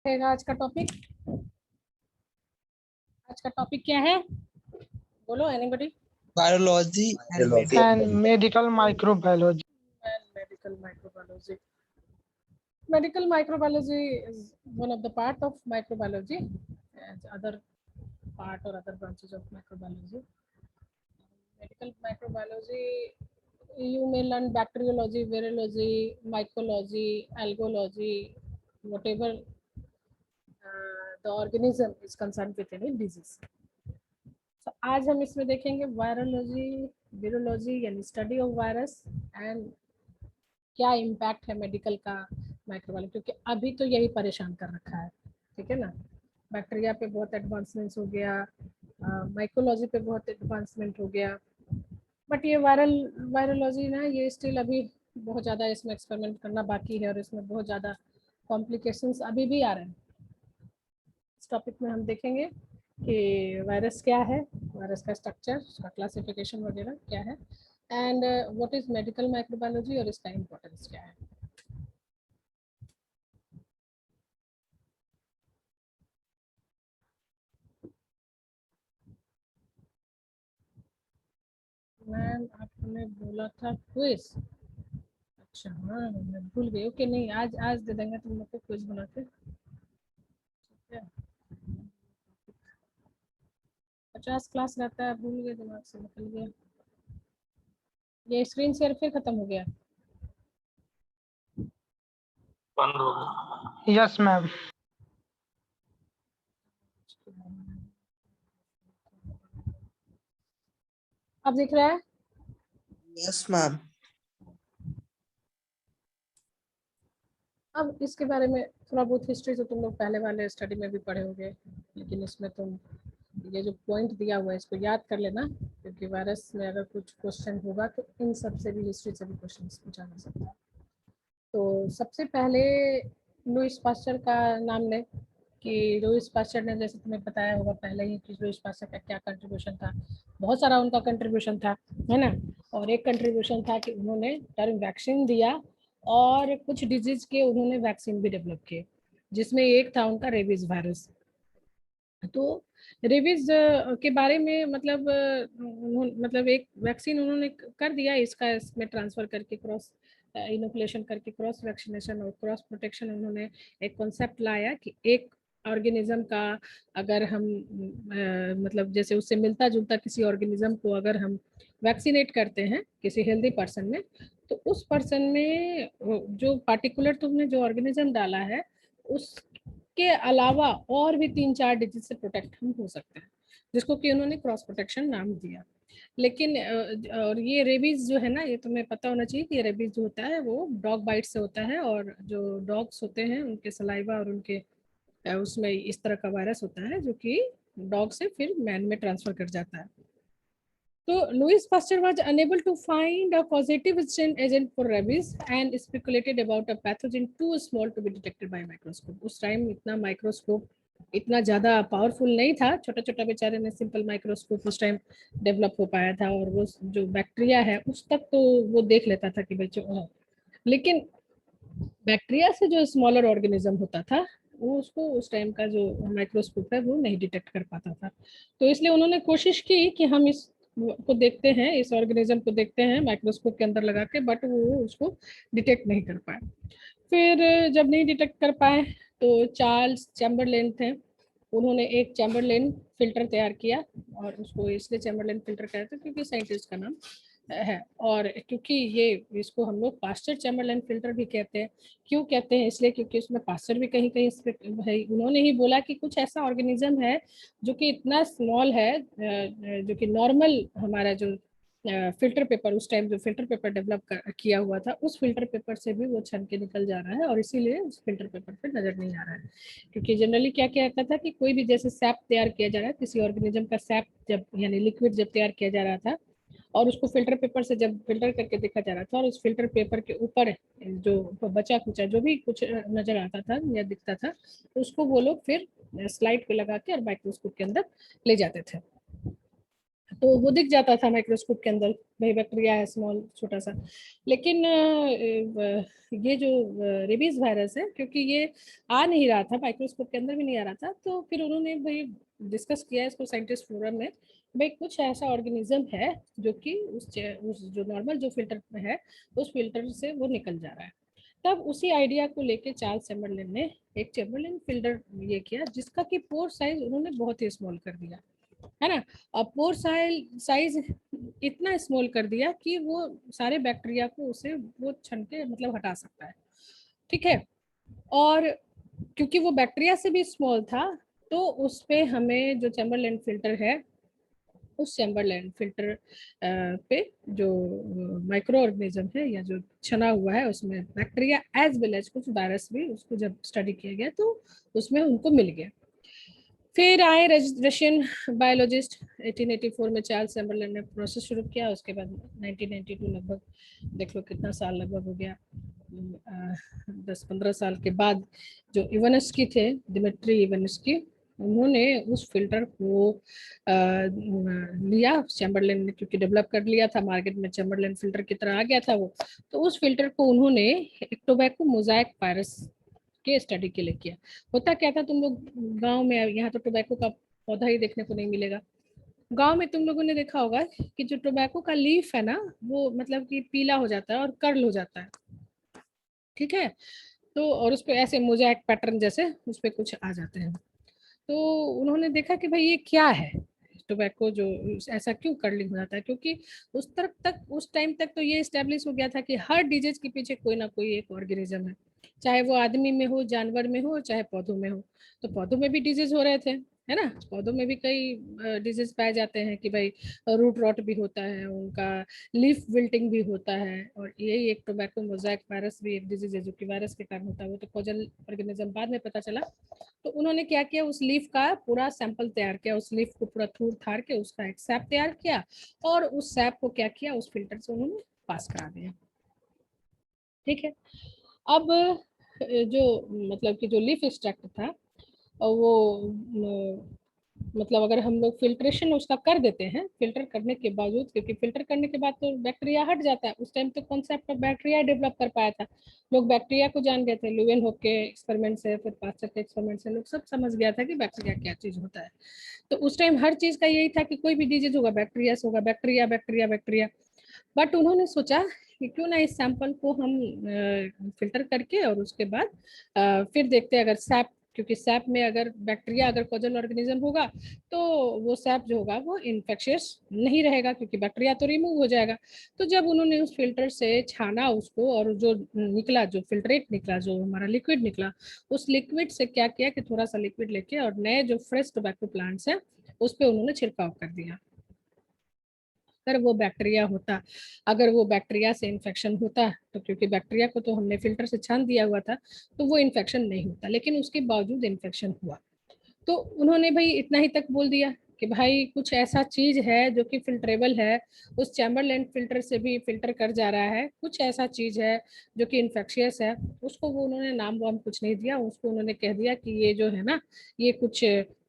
रहेगा आज का टॉपिक। आज का टॉपिक क्या है, बोलो anybody. Biology and and medical microbiology. Medical microbiology. Medical microbiology is one of the part of microbiology, as other part or other branches of microbiology. Medical microbiology, you may learn bacteriology, virology, mycology, algology, whatever the organism is concerned with any disease. So आज हम इसमें देखेंगे virology, virology यानी study of virus and क्या impact है medical का microbiology, क्योंकि अभी तो यही परेशान कर रखा है, ठीक है ना। बैक्टीरिया पे बहुत एडवांसमेंट्स हो गया, माइकोलॉजी पे बहुत एडवांसमेंट हो गया, बट ये वायरोलॉजी ना, ये स्टिल अभी बहुत ज़्यादा इसमें एक्सपेरिमेंट करना बाकी है और इसमें बहुत ज़्यादा कॉम्प्लिकेशंस अभी भी आ रहे हैं। इस टॉपिक में हम देखेंगे कि वायरस क्या है, वायरस का स्ट्रक्चर, उसका क्लासिफिकेशन वगैरह क्या है, and what is medical microbiology और इसका इम्पोर्टेंस क्या है। मैम आपने बोला था क्विज, अच्छा हाँ मैं भूल गई। ओके नहीं, आज आज दे देंगे तुम लोग को क्विज बना के, ठीक है। 50 क्लास रहता है, भूल गए, दिमाग से निकल गया। ये स्क्रीन शेयर फिर खत्म हो गया। बंद हो गया। Yes, ma'am. अब दिख रहा है? yes, ma'am. अब इसके बारे में थोड़ा बहुत हिस्ट्री तो तुम लोग पहले वाले स्टडी में भी पढ़े होंगे, लेकिन इसमें तुम ये जो पॉइंट दिया हुआ है इसको याद कर लेना, क्योंकि वायरस में अगर कुछ क्वेश्चन होगा तो इन सब से भी, हिस्ट्री से भी क्वेश्चन पूछा जा सकता है। तो सबसे पहले लुईस पास्चर का नाम लें कि लुईस पास्चर ने, जैसे तुम्हें बताया होगा पहले ही कि लुईस पास्चर का क्या कंट्रीब्यूशन था। बहुत सारा उनका कंट्रीब्यूशन था, है ना। और एक कंट्रीब्यूशन था कि उन्होंने टर्म वैक्सीन दिया और कुछ डिजीज के उन्होंने वैक्सीन भी डेवलप किए, जिसमें एक था उनका रेबीज वायरस। तो रेबीज के बारे में मतलब एक वैक्सीन उन्होंने कर दिया, इसका इसमें ट्रांसफर करके क्रॉस इनोकुलेशन करके क्रॉस वैक्सीनेशन और क्रॉस प्रोटेक्शन उन्होंने एक कॉन्सेप्ट लाया कि एक ऑर्गेनिज्म का अगर हम मतलब जैसे उससे मिलता जुलता किसी ऑर्गेनिज्म को अगर हम वैक्सीनेट करते हैं किसी हेल्दी पर्सन में, तो उस पर्सन में जो पार्टिकुलर तुमने जो ऑर्गेनिज्म डाला है उसके अलावा और भी 3-4 डिजीज से प्रोटेक्ट हम हो सकते हैं, जिसको कि उन्होंने क्रॉस प्रोटेक्शन नाम दिया। लेकिन और ये रेबीज जो है ना, ये तुम्हें पता होना चाहिए कि ये रेबीज जो होता है वो डॉग बाइट से होता है, और जो डॉग्स होते हैं उनके सलाइवा और उनके उसमें इस तरह का वायरस होता है जो कि डॉग से फिर मैन में ट्रांसफर कर जाता है। तो Louis Pasteur was unable to find a causative agent for rabies and speculated about a pathogen too small to be detected by microscope. उस टाइम इतना माइक्रोस्कोप इतना ज़्यादा पावरफुल नहीं था, छोटा छोटा बेचारे ने सिंपल माइक्रोस्कोप उस टाइम डेवलप हो पाया था, और वो जो बैक्टीरिया है उस तक तो वो देख लेता था कि बच्चों, लेकिन बैक्टीरिया से जो स्मॉलर ऑर्गेनिज्म होता था वो उसको उस टाइम का जो माइक्रोस्कोप है वो नहीं डिटेक्ट कर पाता था। तो इसलिए उन्होंने कोशिश की कि हम इस को देखते हैं, इस ऑर्गेनिज्म को देखते हैं माइक्रोस्कोप के अंदर लगा के, बट वो उसको डिटेक्ट नहीं कर पाए। फिर जब नहीं डिटेक्ट कर पाए तो चार्ल्स चैम्बरलेन थे, उन्होंने एक चैम्बरलेन फिल्टर तैयार किया, और उसको इसलिए चैम्बरलेन फिल्टर कहते हैं क्योंकि साइंटिस्ट का नाम है, और क्योंकि ये इसको हम लोग पास्चर चैम्बरलेन फिल्टर भी कहते हैं। क्यों कहते हैं? इसलिए क्योंकि उसमें पास्चर भी कहीं कहीं है, उन्होंने ही बोला कि कुछ ऐसा ऑर्गेनिज्म है जो कि इतना स्मॉल है, जो कि नॉर्मल हमारा जो फिल्टर पेपर, उस टाइम जो फिल्टर पेपर डेवलप किया हुआ था उस फिल्टर पेपर से भी वो छन के निकल जा रहा है, और इसीलिए उस फिल्टर पेपर पे नजर नहीं आ रहा है। क्योंकि जनरली क्या क्या कहता था कि कोई भी जैसे सैप तैयार किया जा रहा है, किसी ऑर्गेनिज्म का सैप जब यानी लिक्विड जब तैयार किया जा रहा था और उसको फिल्टर पेपर से जब फिल्टर करके देखा जा रहा था, और उस फिल्टर पेपर के ऊपर जो बचा कुचा जो भी कुछ नजर आता था या दिखता था, तो उसको वो लोग फिर स्लाइड पे लगा के और माइक्रोस्कोप के अंदर ले जाते थे। तो वो दिख जाता था माइक्रोस्कोप के अंदर, भाई बैक्टीरिया है स्मॉल छोटा सा। लेकिन ये जो रेबीज वायरस है, क्योंकि ये आ नहीं रहा था माइक्रोस्कोप के अंदर भी नहीं आ रहा था, तो फिर उन्होंने भाई डिस्कस किया इसको साइंटिस्ट फोरम में, भाई कुछ ऐसा ऑर्गेनिज्म है जो कि उस जो नॉर्मल जो फिल्टर है उस फिल्टर से वो निकल जा रहा है। तब उसी आइडिया को लेके चार्ल्स चैम्बरलेन ने एक चैम्बरलेन फिल्टर ये किया, जिसका कि पोर साइज उन्होंने बहुत ही स्मॉल कर दिया, है ना। और पोर साइज इतना स्मॉल कर दिया कि वो सारे बैक्टीरिया को उसे वो छन के मतलब हटा सकता है, ठीक है। और क्योंकि वो बैक्टीरिया से भी स्मॉल था, तो उस पे हमें जो चैम्बरलेन फिल्टर है, उस चैम्बरलेन फिल्टर पे जो माइक्रो ऑर्गेनिज्म है या जो छना हुआ है उसमें बैक्टीरिया एज वेल एज कुछ वायरस भी, उसको जब स्टडी किया गया तो उसमें उनको मिल गया। फिर आए रशियन बायोलॉजिस्ट, 1884 में चार्ल्स चैम्बरलेन ने प्रोसेस शुरू किया। उसके बाद 1992 लगभग, देख लो कितना साल लगभग हो गया, 10-15 साल के बाद जो इवानस्की थे, दिमित्री इवानस्की, उन्होंने उस फिल्टर को लिया चैम्बरलेन ने, क्योंकि डेवलप कर लिया था मार्केट में, चैम्बरलेन फिल्टर की तरह आ गया था वो। तो उस फिल्टर को उन्होंने एक टोबैको मोजाइक वायरस के स्टडी के लिए किया। होता क्या था, तुम लोग गांव में, यहाँ तो टोबैको का पौधा ही देखने को नहीं मिलेगा, गांव में तुम लोगों ने देखा होगा कि जो टोबैको का लीफ है ना, वो मतलब कि पीला हो जाता है और कर्ल हो जाता है, ठीक है। तो और उस पे ऐसे मोजाइक पैटर्न जैसे उस पे कुछ आ जाते हैं। तो उन्होंने देखा कि भाई ये क्या है, टोबैको जो ऐसा क्यों कर्लिंग हो जाता है, क्योंकि उस तरफ तक, उस टाइम तक तो ये स्टैब्लिश हो गया था कि हर डिजीज के पीछे कोई ना कोई एक ऑर्गेनिज्म है, चाहे वो आदमी में हो, जानवर में हो, चाहे पौधों में हो। तो पौधों में भी डिजीज हो रहे थे, है ना, पौधों में भी कई डिजीज पाए जाते हैं कि भाई रूट रॉट भी होता है उनका, लीफ विल्टिंग भी होता है, और यही एक टोबैको मोजाइक वायरस भी एक डिजीज है जो कि वायरस के कारण होता है। वो तो कॉजल ऑर्गेनिज्म बाद में पता चला। तो उन्होंने क्या किया, उस लीफ का पूरा सैंपल तैयार किया, उस लीफ को पूरा थूर थार के उसका एक सैप तैयार किया, और उस सैप को क्या किया, उस फिल्टर से उन्होंने पास करा दिया, ठीक है। अब जो मतलब कि जो लीफ एक्सट्रैक्ट था वो मतलब अगर हम लोग फिल्ट्रेशन उसका कर देते हैं, फिल्टर करने के बावजूद, क्योंकि फिल्टर करने के बाद तो बैक्टीरिया हट जाता है, उस टाइम तो कॉन्सेप्ट ऑफ बैक्टीरिया डेवलप कर पाया था, लोग बैक्टीरिया को जान गए थे, लुवेन होक के एक्सपेरिमेंट से, फिर पास्चर के एक्सपेरिमेंट से लोग सब समझ गया था कि बैक्टीरिया क्या चीज होता है। तो उस टाइम हर चीज का यही था कि कोई भी डिजीज होगा बैक्टीरिया से होगा, बैक्टीरिया बैक्टीरिया बैक्टीरिया। बट उन्होंने सोचा कि क्यों ना इस सैंपल को हम फिल्टर करके और उसके बाद फिर देखते हैं अगर सैप, क्योंकि सैप में अगर बैक्टीरिया अगर कॉजल ऑर्गेनिज्म होगा तो वो सैप जो होगा वो इन्फेक्शियस नहीं रहेगा, क्योंकि बैक्टीरिया तो रिमूव हो जाएगा। तो जब उन्होंने उस फिल्टर से छाना उसको, और जो निकला, जो फिल्ट्रेट निकला, जो हमारा लिक्विड निकला, उस लिक्विड से क्या किया कि थोड़ा सा लिक्विड लेके और नए जो फ्रेश टोबैको प्लांट्स है उस पर उन्होंने छिड़काव कर दिया। अगर वो बैक्टीरिया होता, अगर वो बैक्टीरिया से इन्फेक्शन होता, तो क्योंकि बैक्टीरिया को तो हमने फिल्टर से छान दिया हुआ था तो वो इन्फेक्शन नहीं होता, लेकिन उसके बावजूद इन्फेक्शन हुआ। तो उन्होंने भाई इतना ही तक बोल दिया कि भाई कुछ ऐसा चीज है जो कि फिल्ट्रेबल है, उस चैम्बरलेन फिल्टर से भी फिल्टर कर जा रहा है, कुछ ऐसा चीज है जो कि इन्फेक्शियस है। उसको वो उन्होंने नाम वाम कुछ नहीं दिया, उसको उन्होंने कह दिया कि ये जो है ना, ये कुछ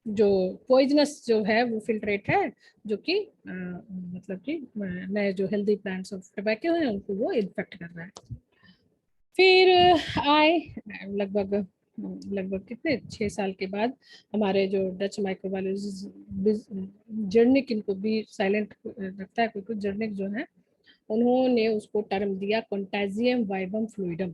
जो पॉइजनस जो है वो फिल्ट्रेट है, जो कि मतलब कि नए जो हेल्दी प्लांट्स ऑफ टोबैको हैं उनको वो इन्फेक्ट कर रहा है। फिर आए लगभग लगभग कितने 6 साल के बाद हमारे जो डच माइक्रोबायोलॉजिस्ट, जर्निक, इनको भी साइलेंट रखता है कोई कुछ, जर्निक जो है, उन्होंने उसको टर्म दिया कंटाजियम वाइबम फ्लूइडम।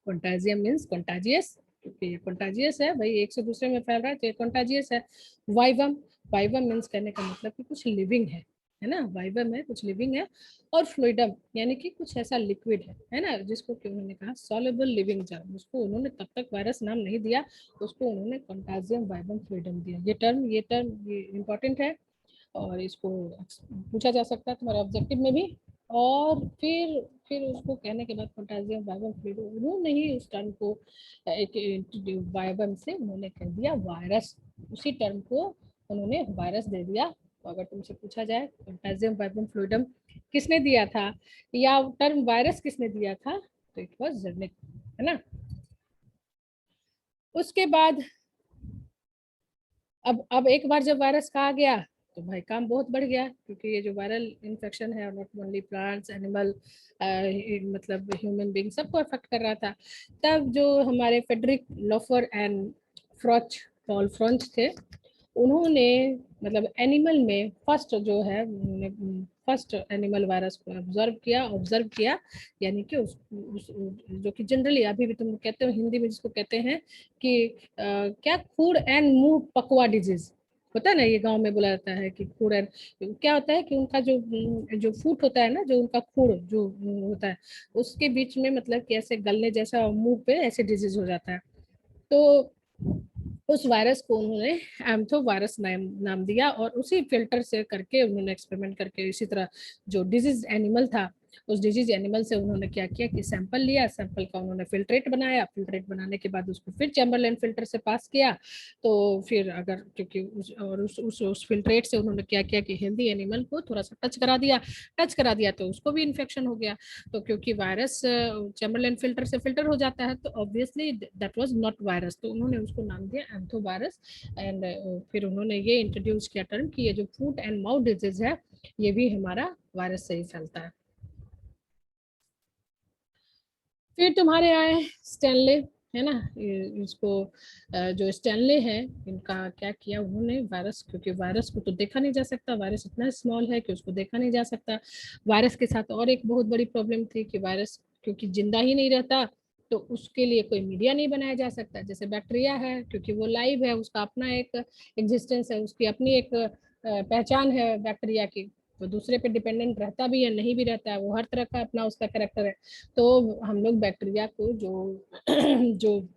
कंटाजियम मींस कंटाजियस, क्योंकि ये कंटाजियस है भाई, एक से दूसरे में फैल रहा है तो ये कंटाजियस है। वाइबम, वाइबम मींस कहने का मतलब कि कुछ लिविंग है ना, वाइबम है कुछ लिविंग है। और फ्लूइडम यानी कि कुछ ऐसा लिक्विड है ना, जिसको कि उन्होंने कहा सॉल्युबल लिविंग जर्म। उसको उन्होंने तब तक वायरस नाम नहीं दिया, उसको उन्होंने कंटाजियम वाइबम फ्लूइडम दिया। ये टर्म ये इंपॉर्टेंट है और इसको पूछा जा सकता है तुम्हारे ऑब्जेक्टिव में भी। और फिर उसको कहने के बाद पोटेशियम वाइबम फ्लूइड, उन्होंने ही उस टर्म को एक वाइबम से उन्होंने कह दिया वायरस, उसी टर्म को उन्होंने वायरस दे दिया। तो अगर तुमसे पूछा जाए पोटेशियम वाइबम फ्लूइडम किसने दिया था या टर्म वायरस किसने दिया था, तो इट वाज जर्निक, है ना। उसके बाद अब एक बार जब वायरस कहा गया तो भाई काम बहुत बढ़ गया, क्योंकि ये जो वायरल इन्फेक्शन है नॉट ओनली प्लांट्स एनिमल मतलब ह्यूमन बीइंग सबको अफेक्ट कर रहा था। तब जो हमारे फेडरिक लोफर एंड फ्रॉच पॉल फ्रॉन्च थे, उन्होंने मतलब एनिमल में फर्स्ट जो है फर्स्ट एनिमल वायरस को ऑब्जर्व किया, यानी कि उस जो कि जनरली अभी भी तुम कहते हो हिंदी में जिसको कहते हैं कि क्या खुर एंड मुंह पकवा डिजीज होता है ना, ये गांव में बोला जाता है कि खुर एंड, क्या होता है कि उनका जो फूट होता है ना, जो उनका खुर जो होता है उसके बीच में मतलब कि ऐसे गलने जैसा मुंह पे ऐसे डिजीज हो जाता है। तो उस वायरस को उन्होंने एम्थो वायरस नाम दिया, और उसी फिल्टर से करके उन्होंने एक्सपेरिमेंट करके इसी तरह जो डिजीज एनिमल था उस डिजीज एनिमल से उन्होंने क्या किया कि सैंपल लिया, सैंपल का उन्होंने फिल्ट्रेट बनाया, फिल्ट्रेट बनाने के बाद उसको फिर चैम्बरलेन फिल्टर से पास किया। तो फिर अगर क्योंकि उस फिल्ट्रेट से उन्होंने क्या किया कि हेल्दी एनिमल को थोड़ा सा टच करा दिया तो उसको भी इन्फेक्शन हो गया। तो क्योंकि वायरस चैम्बरलेन फिल्टर से फिल्टर हो जाता है तो obviously that was not virus, तो उन्होंने उसको नाम दिया एंथो वायरस। एंड फिर उन्होंने ये इंट्रोड्यूस किया टर्म कि ये जो फूट एंड माउथ डिजीज है ये भी हमारा वायरस से ही फैलता है। फिर तुम्हारे आए स्टैनले, है ना, इसको जो स्टैनले है इनका क्या किया उन्होंने, वायरस, क्योंकि वायरस को तो देखा नहीं जा सकता, वायरस इतना स्मॉल है कि उसको देखा नहीं जा सकता। वायरस के साथ और एक बहुत बड़ी प्रॉब्लम थी कि वायरस क्योंकि जिंदा ही नहीं रहता तो उसके लिए कोई मीडिया नहीं बनाया जा सकता। जैसे बैक्टीरिया है, क्योंकि वो लाइव है, उसका अपना एक एग्जिस्टेंस है, उसकी अपनी एक पहचान है बैक्टीरिया की, वो दूसरे पे डिपेंडेंट रहता भी है नहीं भी रहता है, वो हर तरह का अपना उसका कैरेक्टर है। तो हम लोग बैक्टीरिया को जो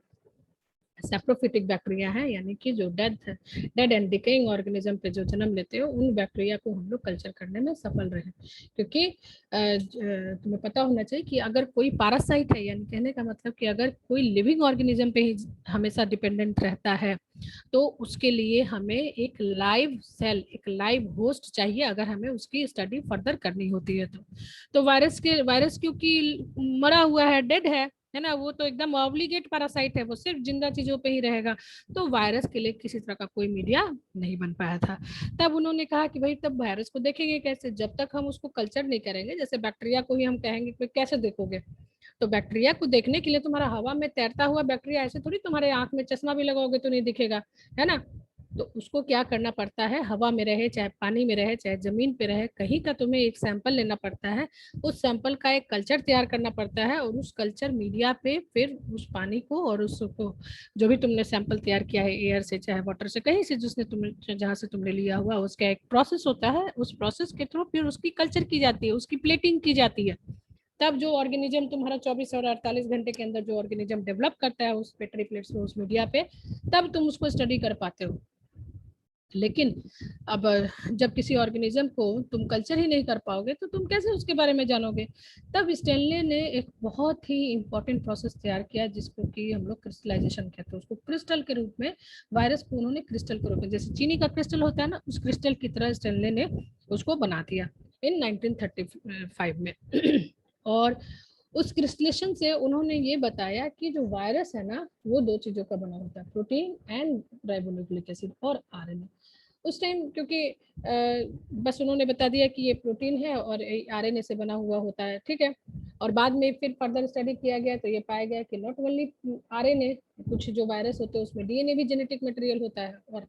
सैप्रोफिटिक बैक्टीरिया है, यानी कि जो डेड एंड डिकेइंग ऑर्गेनिज्म पे जो जन्म लेते हो उन बैक्टीरिया को हम लोग कल्चर करने में सफल रहे। क्योंकि तुम्हें पता होना चाहिए कि अगर कोई पैरासाइट है, यानी कहने का मतलब कि अगर कोई लिविंग ऑर्गेनिज्म पे ही हमेशा डिपेंडेंट रहता है तो उसके लिए हमें एक लाइव सेल, एक लाइव होस्ट चाहिए अगर हमें उसकी स्टडी फर्दर करनी होती है। तो वायरस क्योंकि मरा हुआ है, डेड है ना, वो तो एकदम ऑब्लिगेट पैरासाइट है, वो सिर्फ जिंदा चीजों पे ही रहेगा। तो वायरस के लिए किसी तरह का कोई मीडिया नहीं बन पाया था। तब उन्होंने कहा कि भाई तब वायरस को देखेंगे कैसे, जब तक हम उसको कल्चर नहीं करेंगे। जैसे बैक्टीरिया को ही हम कहेंगे कि कैसे देखोगे, तो बैक्टीरिया को देखने के लिए तुम्हारा हवा में तैरता हुआ बैक्टीरिया ऐसे थोड़ी तुम्हारे आंख में चश्मा भी लगाओगे तो नहीं दिखेगा, है ना। तो उसको क्या करना पड़ता है, हवा में रहे चाहे पानी में रहे चाहे जमीन पे रहे, कहीं का तुम्हें एक सैंपल लेना पड़ता है, उस सैंपल का एक कल्चर तैयार करना पड़ता है, और उस कल्चर मीडिया पे फिर उस पानी को और उसको जो भी तुमने सैंपल तैयार किया है, एयर से चाहे वाटर से, कहीं से जिसने तुमने जहाँ से तुमने लिया हुआ, उसका एक प्रोसेस होता है, उस प्रोसेस के थ्रू फिर उसकी कल्चर की जाती है, उसकी प्लेटिंग की जाती है। तब जो ऑर्गेनिज्म तुम्हारा 24 और 48 घंटे के अंदर जो ऑर्गेनिज्म डेवलप करता है उस पेट्री प्लेट्स में, उस मीडिया पे, तब तुम उसको स्टडी कर पाते हो। लेकिन अब जब किसी ऑर्गेनिज्म को तुम कल्चर ही नहीं कर पाओगे तो तुम कैसे उसके बारे में जानोगे। तब स्टेनले ने एक बहुत ही इंपॉर्टेंट प्रोसेस तैयार किया जिसको कि हम लोग क्रिस्टलाइजेशन कहते हैं। उसको क्रिस्टल के रूप में, वायरस को उन्होंने क्रिस्टल के रूप में, जैसे चीनी का क्रिस्टल होता है ना, उस क्रिस्टल की तरह स्टेनले ने उसको बना दिया इन 1935 में। और उस क्रिस्टलेशन से उन्होंने ये बताया कि जो वायरस है ना वो दो चीजों का बना होता है, प्रोटीन एंड राइबोन्यूक्लिक एसिड और आरएनए। उस टाइम क्योंकि बस उन्होंने बता दिया कि ये प्रोटीन है और आरएनए से बना हुआ होता है, ठीक है। और बाद में फिर फर्दर स्टडी किया गया तो ये पाया गया कि नॉट ओनली आरएनए, कुछ जो वायरस होते हैं उसमें डीएनए भी जेनेटिक मटेरियल होता है। और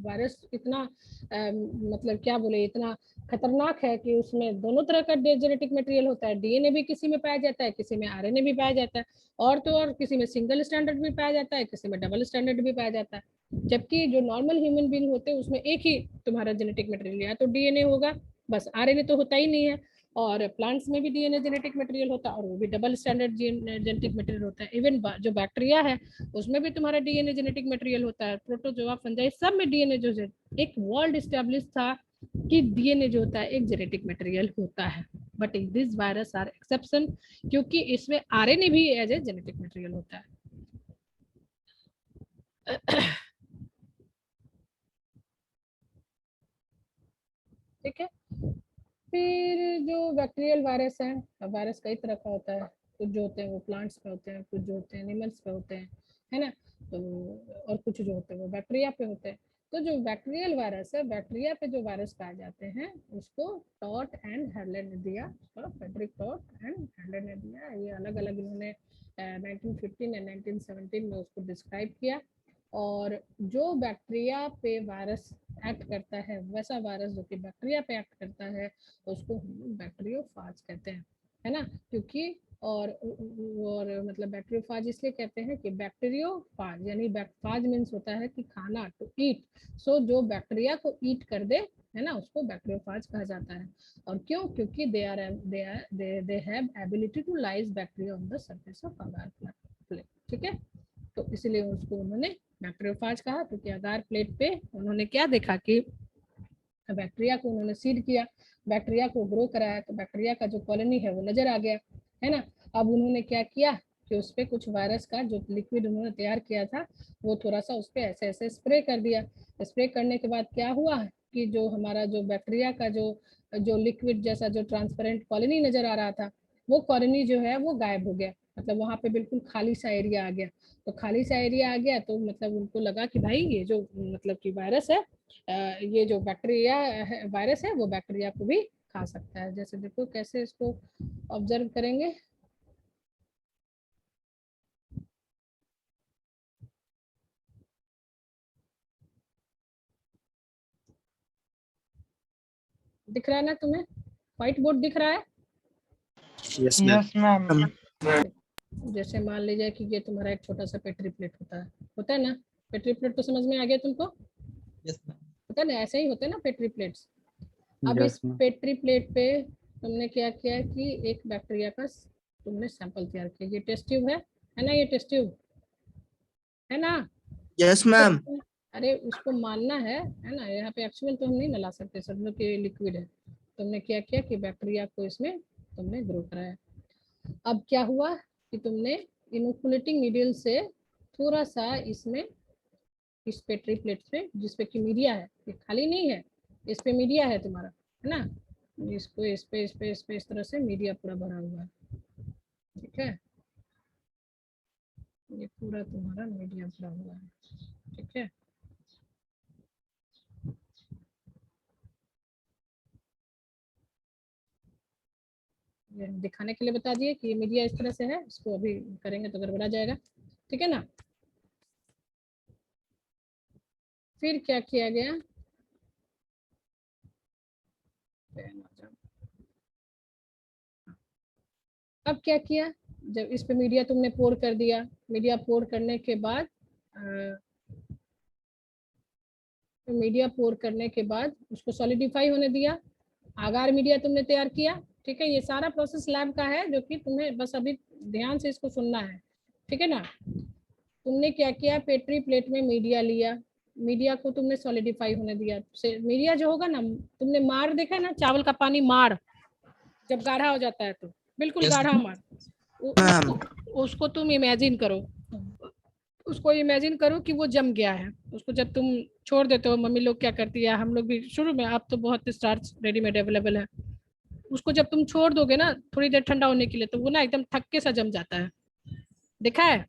वायरस इतना मतलब क्या बोले, इतना खतरनाक है कि उसमें दोनों तरह का जेनेटिक मटेरियल होता है, डीएनए भी किसी में पाया जाता है, किसी में आरएनए भी पाया जाता है, और तो और किसी में सिंगल स्टैंडर्ड भी पाया जाता है, किसी में डबल स्टैंडर्ड भी पाया जाता है। जबकि जो नॉर्मल ह्यूमन बीइंग होते हैं उसमें एक ही तुम्हारा जेनेटिक मटेरियल या तो डीएनए होगा, बस आरएनए तो होता ही नहीं है। और प्लांट्स में भी डीएनए जेनेटिक मटेरियल होता है और वो भी डबल स्टैंडर्ड जेनेटिक मटेरियल होता है। इवन जो बैक्टीरिया है उसमें भी तुम्हारा डीएनए जेनेटिक मटेरियल होता है। प्रोटोजोआ, फंजाई, सब में डीएनए जो है, एक वर्ल्ड एस्टेब्लिश था कि डीएनए जो होता है एक जेनेटिक मटेरियल होता है। But in this virus are exception, क्योंकि इसमें आरएनए भी एज ए जेनेटिक मटेरियल होता है। ठीक है। फिर जो बैक्टीरियल वायरस है, वायरस कई तरह का होता है, कुछ जो होते हैं वो प्लांट्स पे होते हैं, कुछ जो होते हैं एनिमल्स पे होते हैं, है ना। तो और कुछ जो होते हैं वो बैक्टीरिया पे होते हैं। तो जो बैक्टीरियल वायरस है, बैक्टीरिया पे जो वायरस पाए जाते हैं उसको टॉट एंड हर्ले ने दिया, और फ्रेडरिक टॉट एंड हर्ले ने दिया। ये अलग अलग इन्होंने 1915 एंड 1917 में उसको डिस्क्राइब किया। और जो बैक्टीरिया पे वायरस एक्ट करता है, वैसा वायरस जो कि बैक्टीरिया पे एक्ट करता है, उसको हम बैक्टीरियोफाज कहते हैं, है ना। क्योंकि और मतलब बैक्टीरियोफाज इसलिए कहते हैं कि बैक्टीरियोफाज यानी फाज मीन्स होता है कि खाना, टू ईट। सो जो बैक्टीरिया को ईट कर दे, है ना, उसको बैक्टीरियोफाज कहा जाता है। और क्यों? क्योंकि they have ability to lyse bacteria on the surface of agar plate. ठीक है, तो इसलिए उसको उन्होंने बैक्टीरियोफाज कहा, क्योंकि अगार प्लेट पे उन्होंने क्या देखा कि बैक्टीरिया को उन्होंने सीड किया, बैक्टीरिया को ग्रो कराया, तो बैक्टीरिया का जो कॉलोनी है वो नजर आ गया, है ना। अब उन्होंने क्या किया कि उस पर कुछ वायरस का जो लिक्विड उन्होंने तैयार किया था वो थोड़ा सा उस पर ऐसे ऐसे स्प्रे कर दिया। स्प्रे करने के बाद क्या हुआ कि जो हमारा जो बैक्टीरिया का जो लिक्विड जैसा जो ट्रांसपेरेंट कॉलोनी नजर आ रहा था, वो कॉलोनी जो है वो गायब हो गया। मतलब वहां पे बिल्कुल खाली सा एरिया आ गया। तो खाली सा एरिया आ गया तो मतलब उनको लगा कि भाई ये जो मतलब कि वायरस है, ये जो बैक्टीरिया वायरस है वो बैक्टीरिया को भी खा सकता है। जैसे देखो कैसे इसको ऑब्जर्व करेंगे। दिख रहा है ना तुम्हें? व्हाइट बोर्ड दिख रहा है? Yes, ma'am. Yes ma'am. जैसे मान लीजिए कि ये तुम्हारा एक छोटा सा पेट्री प्लेट होता है ना। पेट्री प्लेट तो समझ में आ गया तुमको? Yes, ma'am. होता है ना, ऐसे ही होते हैं ना पेट्री प्लेट्स। अब इस पेट्री प्लेट पे तुमने क्या किया कि एक बैक्टीरिया का तुमने सैंपल तैयार किया। ये टेस्ट ट्यूब है ना, ये टेस्ट ट्यूब है ना। Yes, ma'am. अरे उसको मानना है ना। यहाँ पे एक्चुअल तो हम नहीं मिला सकते, सब लोग के लिक्विड है। तुमने क्या किया कि बैक्टीरिया को इसमें तुमने ग्रो कराया। अब क्या हुआ कि तुमने इनोकुलेटिंग नीडल से थोड़ा सा इसमें इस पेट्री प्लेट पे, जिसपे कि मीडिया है, ये खाली नहीं है, इस पे मीडिया है तुम्हारा, है ना। इसको इस तरह से मीडिया पूरा भरा हुआ है। ठीक है, ये पूरा तुम्हारा मीडिया भरा हुआ है। ठीक है, ये दिखाने के लिए बता दिए कि ये मीडिया इस तरह से है। इसको अभी करेंगे तो गड़बड़ा जाएगा। ठीक है ना। फिर क्या किया गया, अब क्या किया, जब इस पे मीडिया तुमने पोर कर दिया, मीडिया पोर करने के बाद मीडिया पोर करने के बाद उसको सॉलिडिफाई होने दिया। आगार मीडिया तुमने तैयार किया। ठीक है, ये सारा प्रोसेस लैब का है जो कि तुम्हें बस अभी ध्यान से इसको सुनना है। ठीक है ना। तुमने क्या किया, पेट्री प्लेट में मीडिया लिया, मीडिया को तुमने सॉलिडिफाई होने दिया। मीडिया जो होगा ना, तुमने मार देखा है ना, चावल का पानी मार जब गाढ़ा हो जाता है तो बिल्कुल Yes, गाढ़ा ma'am. मार, उसको तुम इमेजिन करो, उसको इमेजिन करो कि वो जम गया है। उसको जब तुम छोड़ देते हो, मम्मी लोग क्या करती है, हम लोग भी शुरू में, अब तो बहुत स्टार्च रेडीमेड अवेलेबल है, उसको जब तुम छोड़ दोगे ना थोड़ी देर ठंडा होने के लिए, तो वो ना एकदम थक्के सा जम जाता है। देखा है?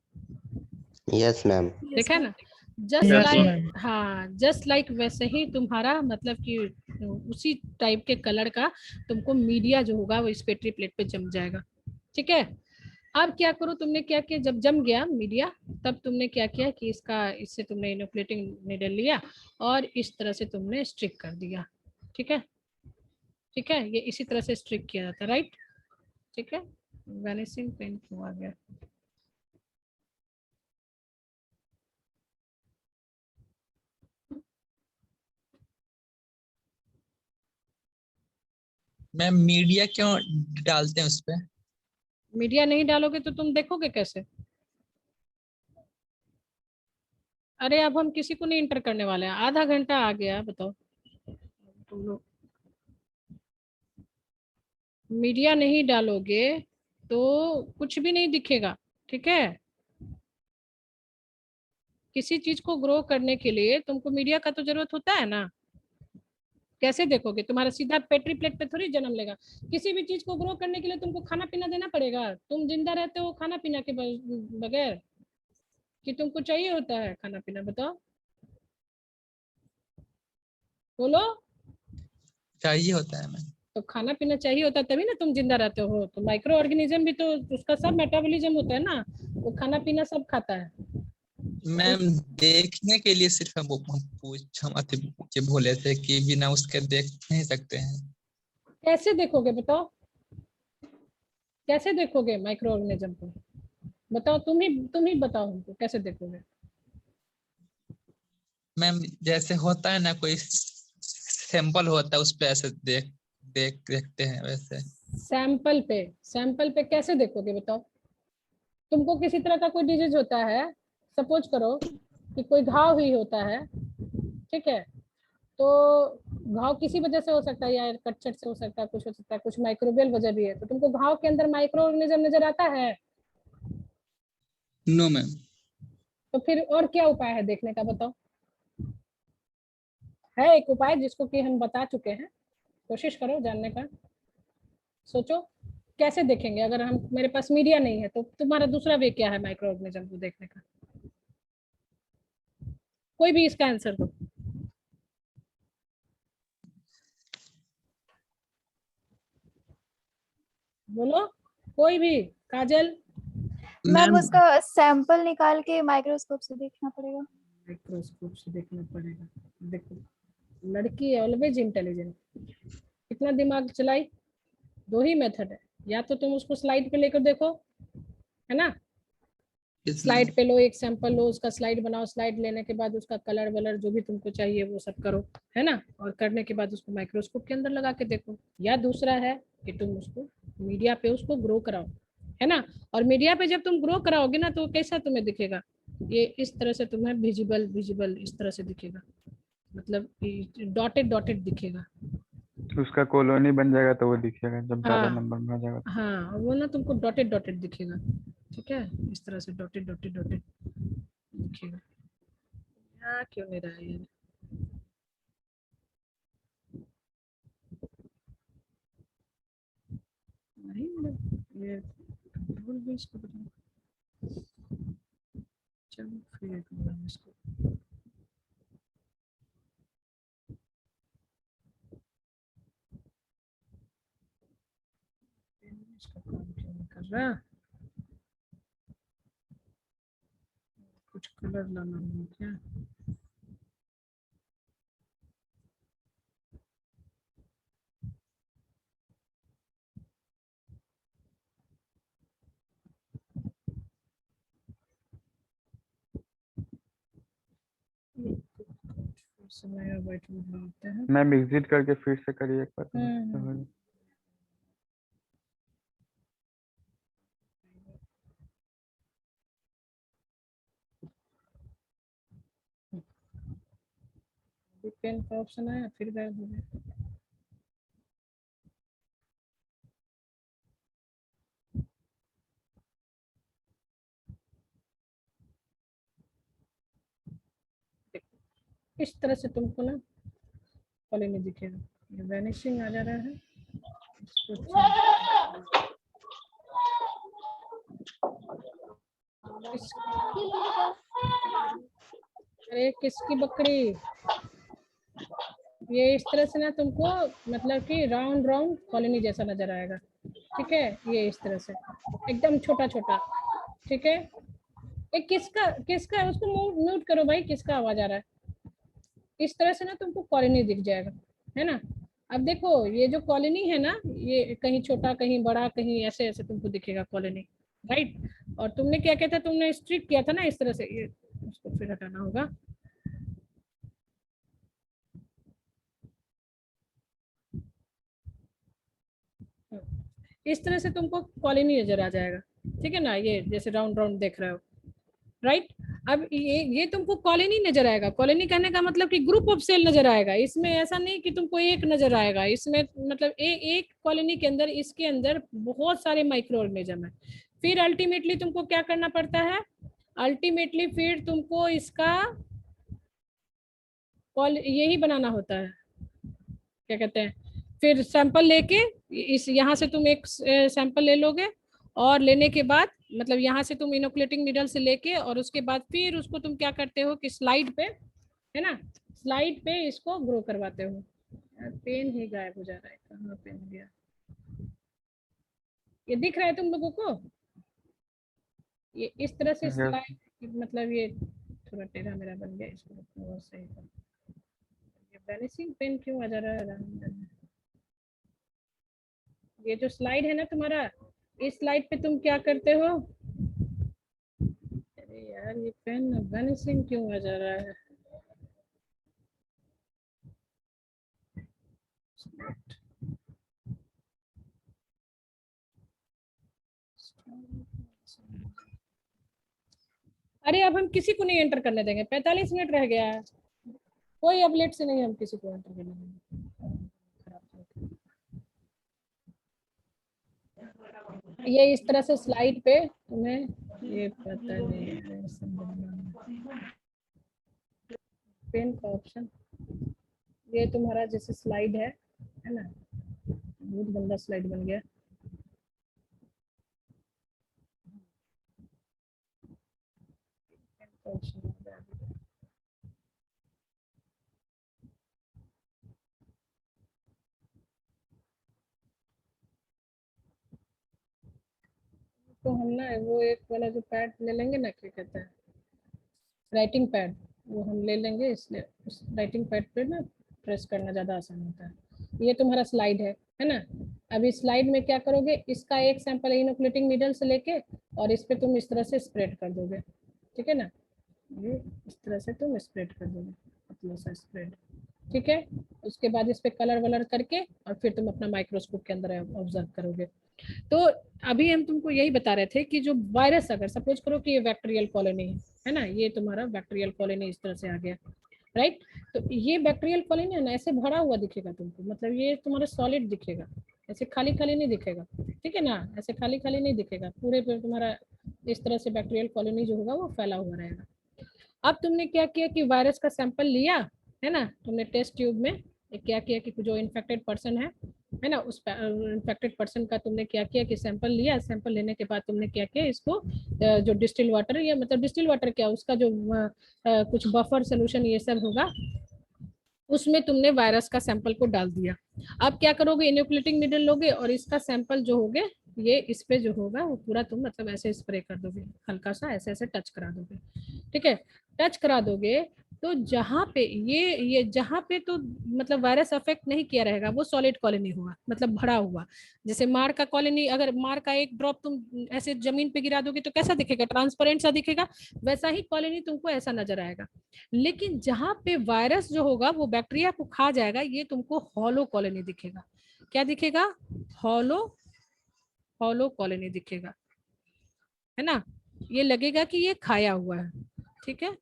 Yes ma'am. देखा है ना। Just Yes, like ma'am. हाँ, जस्ट लाइक वैसे ही तुम्हारा मतलब कि उसी टाइप के कलर का तुमको मीडिया जो होगा वो इस पेट्री प्लेट पे जम जाएगा। ठीक है, अब क्या करो, तुमने क्या किया, जब जम गया मीडिया तब तुमने क्या किया कि इससे तुमने इनोकुलेटिंग नीडल लिया और इस तरह से तुमने स्ट्रिक कर दिया। ठीक है, ठीक है, ये इसी तरह से स्ट्रिक किया जाता है, राइट। ठीक है, वैनिशिंग पेन क्यों आ गया? मैम मीडिया क्यों डालते हैं उस पे? मीडिया नहीं डालोगे तो तुम देखोगे कैसे? अरे अब हम किसी को नहीं इंटर करने वाले हैं, आधा घंटा आ गया, बताओ तुम लोग मीडिया नहीं डालोगे तो कुछ भी नहीं दिखेगा। ठीक है, किसी चीज को ग्रो करने के लिए तुमको मीडिया का तो जरूरत होता है ना। कैसे देखोगे? तुम्हारा सीधा पेट्री प्लेट पे थोड़ी जन्म लेगा। किसी भी चीज को ग्रो करने के लिए तुमको खाना पीना देना पड़ेगा। तुम जिंदा रहते हो खाना पीना के बगैर, कि तुमको चाहिए होता है खाना पीना? बताओ। बोलो। चाहिए होता है मैम। तो खाना पीना चाहिए होता है तभी ना तुम जिंदा रहते हो। तो माइक्रो ऑर्गेनिज्म भी तो उसका सब मेटाबॉलिज्म होता है ना, वो खाना पीना सब खाता है। मैम देखने के लिए सिर्फ हम बोले थे कि बिना उसके देख नहीं सकते हैं। कैसे देखोगे बताओ, कैसे देखोगे माइक्रो ऑर्गेनिज्म को? बताओ, तुम ही बताओ हमको कैसे देखोगे। मैम जैसे होता है ना कोई सैंपल होता है उस पे ऐसे देखते हैं वैसे। सैंपल पे कैसे देखोगे बताओ? तुमको किसी तरह का कोई डिजीज होता है, सपोज करो कि कोई घाव ही होता है, ठीक है, तो घाव किसी वजह से हो सकता है, या कटचट से हो सकता है, कुछ हो सकता है, कुछ माइक्रोबियल वजह भी है, तो तुमको घाव के अंदर माइक्रो ऑर्गेनिज्म नजर आता है? No ma'am. तो फिर और क्या उपाय है देखने का बताओ? है एक उपाय जिसको कि हम बता चुके हैं, कोशिश करो जानने का, सोचो कैसे देखेंगे। अगर हम, मेरे पास मीडिया नहीं है, तो तुम्हारा दूसरा वे क्या है माइक्रो ऑर्गेनिज्म को देखने का? कोई भी इसका आंसर दो। बोलो कोई भी। काजल? मैम उसका सैंपल निकाल के माइक्रोस्कोप से देखना पड़ेगा। माइक्रोस्कोप से देखना पड़ेगा। देखो, लड़की है ऑलवेज इंटेलिजेंट, कितना दिमाग चलाई। दो ही मेथड है, या तो तुम उसको स्लाइड पे लेकर देखो, है ना, स्लाइड पे लो, एक सैंपल लो, उसका स्लाइड बनाओ, स्लाइड लेने के बाद उसका कलर वलर जो भी तुमको चाहिए वो सब करो, है ना, और करने के बाद उसको माइक्रोस्कोप के अंदर लगा के देखो। या दूसरा है कि तुम उसको मीडिया पे उसको ग्रो कराओ, है ना, और मीडिया पे जब तुम ग्रो कराओगे ना तो कैसा तुम्हें दिखेगा, ये इस तरह से तुम्हें विजिबल विजिबल इस तरह से दिखेगा, मतलब डॉटेड डॉटेड दिखेगा। उसका कॉलोनी बन जाएगा तो वो दिखेगा जब ज्यादा हाँ नंबर में आ जाएगा। हाँ, वो ना तुमको डॉटेड डॉटेड दिखेगा, ठीक है, इस तरह से डॉटेड डॉटेड डॉटेड दिखेगा। यहाँ क्यों नहीं रहा है यार? नहीं मतलब ये कंट्रोल भी इसको बदलो। चलो फिर इसको इसका काम क्यों नहीं कर रहा? कुछ कलर लाना होगा क्या? समय वाइट बोर्ड लगाते हैं। मैम एग्जिट करके फिर से करिए एक बार। पेन का ऑप्शन आया फिर गायब हो गया। इस तरह से तुमको ना कॉलेज में दिखेगा, ये वैनिशिंग आ जा रहा है इसको अरे किसकी बकरी? ये इस तरह से ना तुमको मतलब कि राउंड राउंड कॉलोनी जैसा नजर आएगा, ठीक है, ये इस तरह से एकदम छोटा छोटा, ठीक है। एक किसका किसका है उसको म्यूट करो भाई, किसका आवाज आ रहा है? इस तरह से ना तुमको कॉलोनी दिख जाएगा, है ना। अब देखो ये जो कॉलोनी है ना, ये कहीं छोटा कहीं बड़ा कहीं ऐसे ऐसे तुमको दिखेगा कॉलोनी, राइट। और तुमने क्या किया था, तुमने स्ट्रिक किया था ना इस तरह से, ये उसको फिर हटाना होगा। इस तरह से तुमको कॉलोनी नजर आ जाएगा, ठीक है ना, ये जैसे राउंड राउंड देख रहे हो, राइट। अब ये तुमको कॉलोनी नजर आएगा, कॉलोनी कहने का मतलब कि ग्रुप ऑफ सेल नजर आएगा। इसमें ऐसा नहीं कि तुमको एक नजर आएगा, इसमें मतलब एक कॉलोनी के अंदर, इसके अंदर बहुत सारे माइक्रो ऑर्गेनिज्म है। फिर अल्टीमेटली तुमको क्या करना पड़ता है, अल्टीमेटली फिर तुमको इसका यही बनाना होता है, क्या कहते हैं, फिर सैंपल लेके इस यहाँ से तुम एक सैंपल ले लोगे, और लेने के बाद मतलब यहाँ से तुम इनोकुलेटिंग नीडल से लेके, और उसके बाद फिर उसको तुम क्या करते हो कि स्लाइड पे, है ना, स्लाइड पे इसको ग्रो करवाते हो। पेन ही गायब हो जा रहा है, कहाँ पेन गया? ये दिख रहा है तुम लोगों को? ये इस तरह से स्लाइड, मतलब ये थोड़ा टेढ़ा मेरा बन गया, इसको और सही कर। ये वैनिशिंग पेन क्यों आ जा रहा है? ये जो स्लाइड है ना तुम्हारा, इस स्लाइड पे तुम क्या करते हो? अरे यार ये पेन वैनिशिंग क्यों आ जा रहा है? अरे अब हम किसी को नहीं एंटर करने देंगे, 45 मिनट रह गया है, कोई अब लेट से नहीं हम किसी को एंटर करने देंगे। ये इस तरह से स्लाइड पे तुम्हें, ये पता नहीं है पेन का ऑप्शन, ये तुम्हारा जैसे स्लाइड है ना, बहुत गंदा स्लाइड बन गया। तो हम ना वो एक वाला जो पैड ले लेंगे ना, क्या कहते हैं, राइटिंग पैड, वो हम ले लेंगे, इसलिए उस राइटिंग पैड पे ना प्रेस करना ज़्यादा आसान होता है। ये तुम्हारा स्लाइड है ना? अभी स्लाइड में क्या करोगे, इसका एक सैंपल इनोकुलेटिंग नीडल से लेके और इस पे तुम इस तरह से स्प्रेड कर दोगे, ठीक है ना? ये इस तरह से तुम स्प्रेड कर दोगे, पतला सा स्प्रेड, ठीक है? उसके बाद इस पे कलर वलर करके और फिर तुम अपना माइक्रोस्कोप के अंदर ऑब्जर्व करोगे। तो अभी हम तुमको यही बता रहे थे कि जो वायरस, अगर सपोज करो कि ये बैक्टीरियल कॉलोनी है ना, ये तुम्हारा बैक्टीरियल कॉलोनी इस तरह से आ गया, राइट? तो ये बैक्टीरियल कॉलोनी है ना, ऐसे भरा हुआ दिखेगा तुमको, मतलब ये तुम्हारा सॉलिड दिखेगा, ऐसे खाली खाली नहीं दिखेगा, ठीक है ना? ऐसे खाली खाली नहीं दिखेगा, पूरे पे तुम्हारा इस तरह से बैक्टीरियल कॉलोनी जो होगा वो फैला हुआ रहेगा। अब तुमने क्या किया कि वायरस का सैंपल लिया है ना, तुमने टेस्ट ट्यूब में क्या किया कि जो इन्फेक्टेड पर्सन है ना, उस इन्फेक्टेड पर्सन का तुमने क्या किया कि सैंपल लिया, सैंपल लेने के बाद तुमने क्या किया, इसको जो डिस्टिल वाटर, या मतलब डिस्टिल वाटर क्या, उसका जो कुछ बफर सोल्यूशन ये सब होगा, उसमें तुमने वायरस का सैंपल को डाल दिया। अब क्या करोगे, इनोकुलेटिंग नीडल लोगे और इसका सैंपल जो होगे, ये इस पे जो होगा वो पूरा तुम मतलब ऐसे स्प्रे कर दोगे, हल्का सा ऐसे ऐसे टच करा दोगे, ठीक है? टच करा दोगे तो जहाँ पे ये जहाँ पे तो मतलब वायरस अफेक्ट नहीं किया रहेगा, वो सॉलिड कॉलोनी होगा, मतलब भरा हुआ। जैसे मार का कॉलोनी, अगर मार का एक ड्रॉप तुम ऐसे जमीन पे गिरा दोगे तो कैसा दिखेगा, ट्रांसपेरेंट सा दिखेगा, वैसा ही कॉलोनी तुमको ऐसा नजर आएगा। लेकिन जहाँ पे वायरस जो होगा वो बैक्टीरिया को खा जाएगा, ये तुमको हॉलो कॉलोनी दिखेगा। क्या दिखेगा? हॉलो कॉलोनी दिखेगा, है ना? ये लगेगा कि ये खाया हुआ है, ठीक है?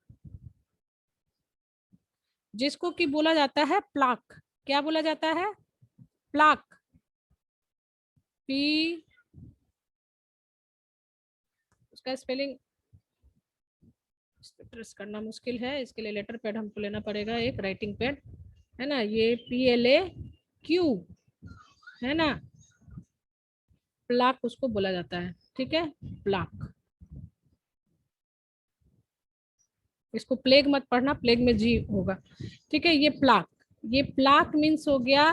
जिसको कि बोला जाता है प्लाक। क्या बोला जाता है? प्लाक। पी, उसका स्पेलिंग प्रेस करना मुश्किल है, इसके लिए लेटर पैड हमको लेना पड़ेगा, एक राइटिंग पैड, है ना? ये PLAQ है ना, प्लाक उसको बोला जाता है, ठीक है? प्लाक। इसको प्लेग मत पढ़ना, प्लेग में जी होगा, ठीक है? ये प्लाक मीन्स हो गया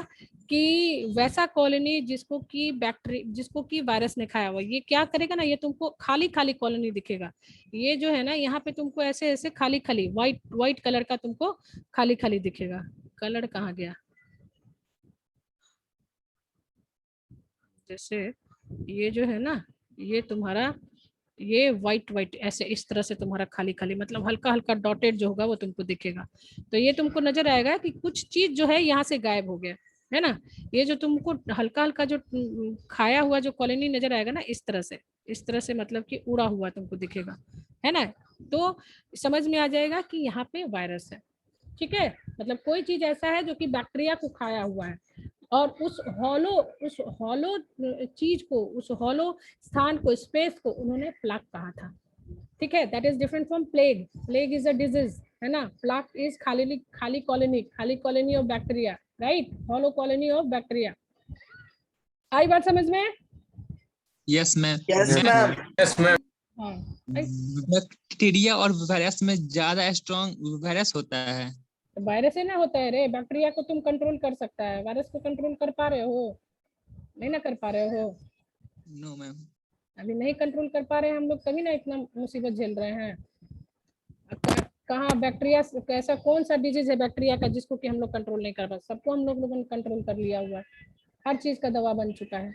कि वैसा कॉलोनी जिसको कि वायरस ने खाया हुआ। ये क्या करेगा ना, ये तुमको खाली खाली कॉलोनी दिखेगा। ये जो है ना, यहाँ पे तुमको ऐसे ऐसे खाली खाली व्हाइट कलर का तुमको खाली खाली दिखेगा। कलर कहाँ गया? जैसे ये जो है ना, ये तुम्हारा ये व्हाइट ऐसे इस तरह से तुम्हारा खाली खाली, मतलब हल्का हल्का डॉटेड जो होगा वो तुमको दिखेगा। तो ये तुमको नजर आएगा कि कुछ चीज जो है यहाँ से गायब हो गया, है ना? ये जो तुमको हल्का हल्का जो खाया हुआ जो कॉलोनी नजर आएगा ना, इस तरह से मतलब कि उड़ा हुआ तुमको दिखेगा, है ना? तो समझ में आ जाएगा कि यहाँ पे वायरस है, ठीक है? मतलब कोई चीज ऐसा है जो कि बैक्टीरिया को खाया हुआ है, और उस हॉलो चीज को, उस हॉलो स्थान को, स्पेस को उन्होंने प्लाक कहा था, ठीक है? That is different from plague. Plague is a disease, है ना? प्लाक इज खाली colony of bacteria, right? Hollow colony of bacteria. आई बात समझ में? Yes ma'am. Yes ma'am. Bacteria और वायरस में ज्यादा स्ट्रॉन्ग वायरस होता है। तो वायरस से ना होता है रे, बैक्टीरिया को तुम कंट्रोल कर सकता है, वायरस को कंट्रोल कर पा रहे हो? नहीं ना कर पा रहे हो। No ma'am. अभी नहीं कंट्रोल कर पा रहे हैं हम लोग, तभी ना इतना मुसीबत झेल रहे हैं। कहाँ बैक्टीरिया, कैसा कौन सा डिजीज है बैक्टीरिया का जिसको कि हम लोग कंट्रोल नहीं कर पा? सबको हम लोगों ने कंट्रोल कर लिया हुआ है, हर चीज का दवा बन चुका है।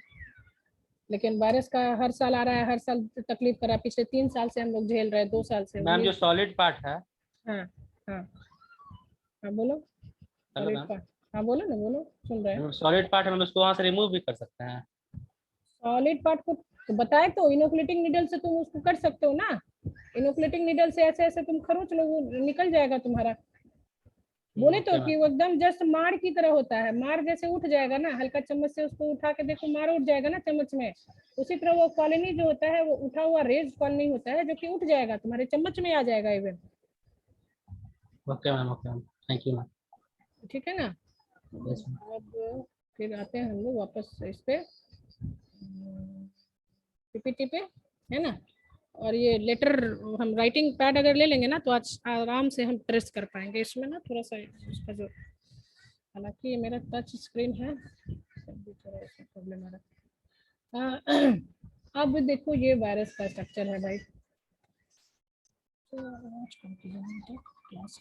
लेकिन वायरस का हर साल आ रहा है, हर साल तकलीफ कर रहा है। पिछले 3 साल से हम लोग झेल रहे हैं, 2 साल से। मैम जो सॉलिड पार्ट है, हाँ हाँ हाँ बोलो। हेलो सॉलिड मैम, पार्ट, हाँ बोलो ना, बोलो सुन रहे हैं। सॉलिड पार्ट हम उसको वहाँ से रिमूव भी कर सकते हैं। सॉलिड पार्ट को तो बताए तो, इनोकुलेटिंग नीडल से तुम उसको कर सकते हो ना। इनोकुलेटिंग नीडल से ऐसे ऐसे तुम खरोच लो, वो निकल जाएगा तुम्हारा। बोले तो कि वो एकदम जस्ट मार की तरह होता है, मार जैसे उठ जाएगा ना, हल्का चम्मच से उसको उठा के देखो, मार उठ जाएगा ना चम्मच में। उसी तरह वो कॉलोनी जो होता है, वो उठा हुआ रेज कॉलोनी होता है, जो कि उठ जाएगा तुम्हारे चम्मच में आ जाएगा even. Okay ma'am, okay ma'am, thank you ma'am. ठीक है ना। Yes ma'am. अब फिर आते हैं हम लोग वापस इस पे, पीपीटी पे, है ना। और ये लेटर हम राइटिंग पैड अगर ले लेंगे ना तो आज आराम से हम ट्रेस कर पाएंगे। इसमें ना थोड़ा सा उसका जो, हालांकि ये मेरा टच स्क्रीन है, तब भी थोड़ा इसमें प्रॉब्लम आ रहा है। अब देखो ये वायरस का स्ट्रक्चर है भाई। क्लास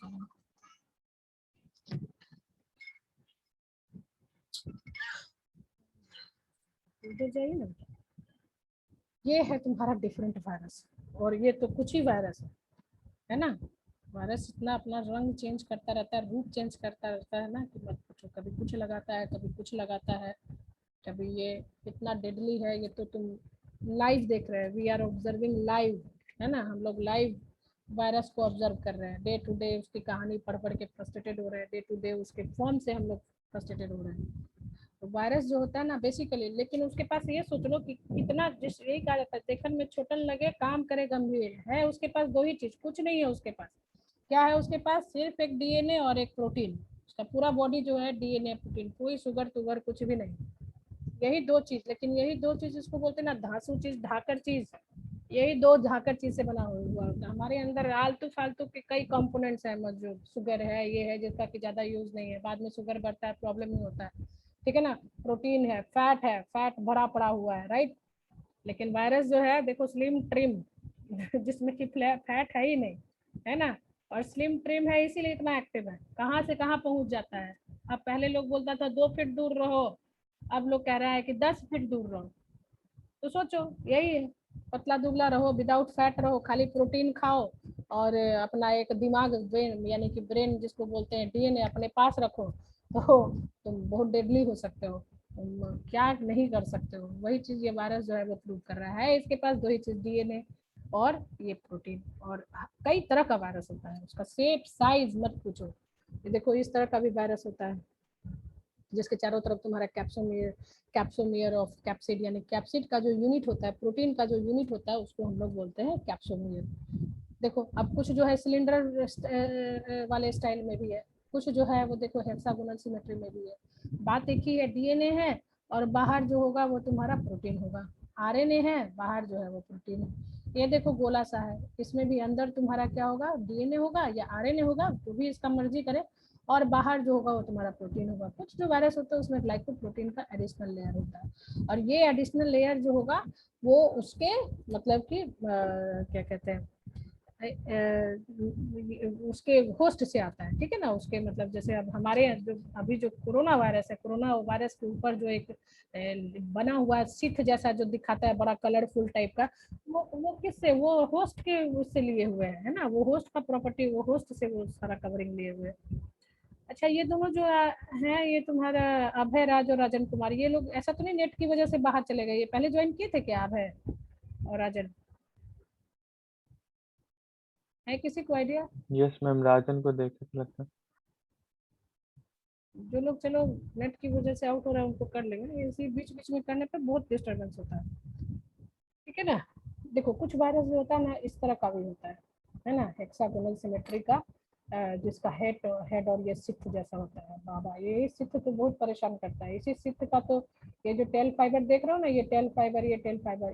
जाइए ना। ये है तुम्हारा डिफरेंट वायरस, और ये तो कुछ ही वायरस है ना। वायरस इतना अपना रंग चेंज करता रहता है, रूप चेंज करता रहता है ना कि मत पूछो। कभी कुछ लगाता है, कभी कुछ लगाता है, कभी ये इतना डेडली है। ये तो तुम लाइव देख रहे हैं, वी आर ऑब्जर्विंग लाइव, है ना। हम लोग लाइव वायरस को ऑब्जर्व कर रहे हैं, डे टू डे उसकी कहानी पढ़ पढ़ के फ्रस्ट्रेटेड हो रहे हैं, डे टू डे उसके फॉर्म से हम लोग फ्रस्ट्रेटेड हो रहे हैं। तो वायरस जो होता है ना बेसिकली, लेकिन उसके पास ये सोच लो कि कितना, जिस यही कहा जाता है देखन में छोटन लगे काम करे गंभीर है। उसके पास 2 ही चीज, कुछ नहीं है उसके पास। क्या है उसके पास? सिर्फ एक डीएनए और एक प्रोटीन। उसका पूरा बॉडी जो है डीएनए प्रोटीन, कोई शुगर टुगर कुछ भी नहीं। यही 2 चीज, लेकिन यही 2 चीज इसको बोलते हैं ना धांसू चीज, धाकर चीज। यही 2 झाकर चीज से बना हुआ होता है। हमारे अंदर आलतू फालतू के कई कंपोनेंट्स है मौजूद। शुगर है, ये है जिसका कि ज्यादा यूज नहीं है, बाद में शुगर बढ़ता है, प्रॉब्लम नहीं होता है, ठीक है ना। प्रोटीन है, फैट भरा पड़ा हुआ है, राइट। लेकिन वायरस जो है देखो स्लिम ट्रिम, जिसमें कि फैट है ही नहीं, है ना। और स्लिम ट्रिम है इसीलिए इतना एक्टिव है, कहाँ से कहाँ पहुंच जाता है। अब पहले लोग बोलता था 2 फीट दूर रहो, अब लोग कह रहा है कि 10 फीट दूर रहो। तो सोचो यही है, पतला दुबला रहो, विदाउट फैट रहो, खाली प्रोटीन खाओ, और अपना एक दिमाग, ब्रेन यानी कि ब्रेन जिसको बोलते हैं डीएनए अपने पास रखो, तो तुम बहुत डेडली हो सकते हो। तुम क्या नहीं कर सकते हो, वही चीज ये वायरस जो है वो प्रूव कर रहा है। इसके पास 2 ही चीज, डीएनए और ये प्रोटीन। और कई तरह का वायरस होता है, उसका शेप साइज मत पूछो। ये देखो इस तरह का भी वायरस होता है, जिसके चारों तरफ तुम्हारा कैप्सोमियर ऑफ कैप्सिड, यानी कैप्सिड का जो यूनिट होता है, प्रोटीन का जो यूनिट होता है, उसको हम लोग बोलते हैं कैप्सोमियर। देखो अब कुछ जो है सिलेंडर वाले स्टाइल में भी है, कुछ जो है वो देखो हेक्सागोनल सिमेट्री में भी है। बात एक ही है, डीएनए है और बाहर जो होगा वो तुम्हारा प्रोटीन होगा। आरएनए है, बाहर जो है वो प्रोटीन है। ये देखो गोला सा है, इसमें भी अंदर तुम्हारा क्या होगा, डीएनए होगा या आरएनए होगा, जो भी इसका मर्जी करे, और बाहर जो होगा वो तुम्हारा प्रोटीन होगा। कुछ जो वायरस होता है उसमें ग्लाइकोप्रोटीन का एडिशनल लेयर होता है, और ये एडिशनल लेयर जो होगा वो उसके मतलब कि क्या कहते हैं, उसके होस्ट से आता है, ठीक है ना। उसके मतलब जैसे अब हमारे जो अभी जो कोरोना वायरस है, कोरोना वायरस के ऊपर जो एक बना हुआ सिथ जैसा जो दिखाता है, बड़ा कलरफुल टाइप का, वो किससे, वो होस्ट के उससे लिए हुए है ना। वो होस्ट का प्रॉपर्टी, वो होस्ट से वो सारा कवरिंग लिए हुए है। अच्छा ये दोनों जो हैं, ये तुम्हारा अभय राज और राजन कुमार, ये लोग ऐसा तो नहीं नेट की वजह से बाहर चले गए? ये पहले ज्वाइन किए थे क्या अभय और राजन? है किसी को आइडिया? यस मैम, राजन को देखे तो लगता है। जो लोग चलो नेट की वजह से आउट हो रहा है उनको कर लेंगे, इसी बीच बीच में करने पे बहुत डिस्टर्बेंस होता है, ठीक है ना। देखो कुछ वायरस जो होता है ना इस तरह का भी होता है ना, हेक्सागोनल सिमेट्री का, जिसका हेड और ये सिथ जैसा होता है। बाबा ये सिथ तो बहुत परेशान करता है। इसी सिथ का तो ये जो टेल फाइबर देख रहे हो ना, ये टेल फाइबर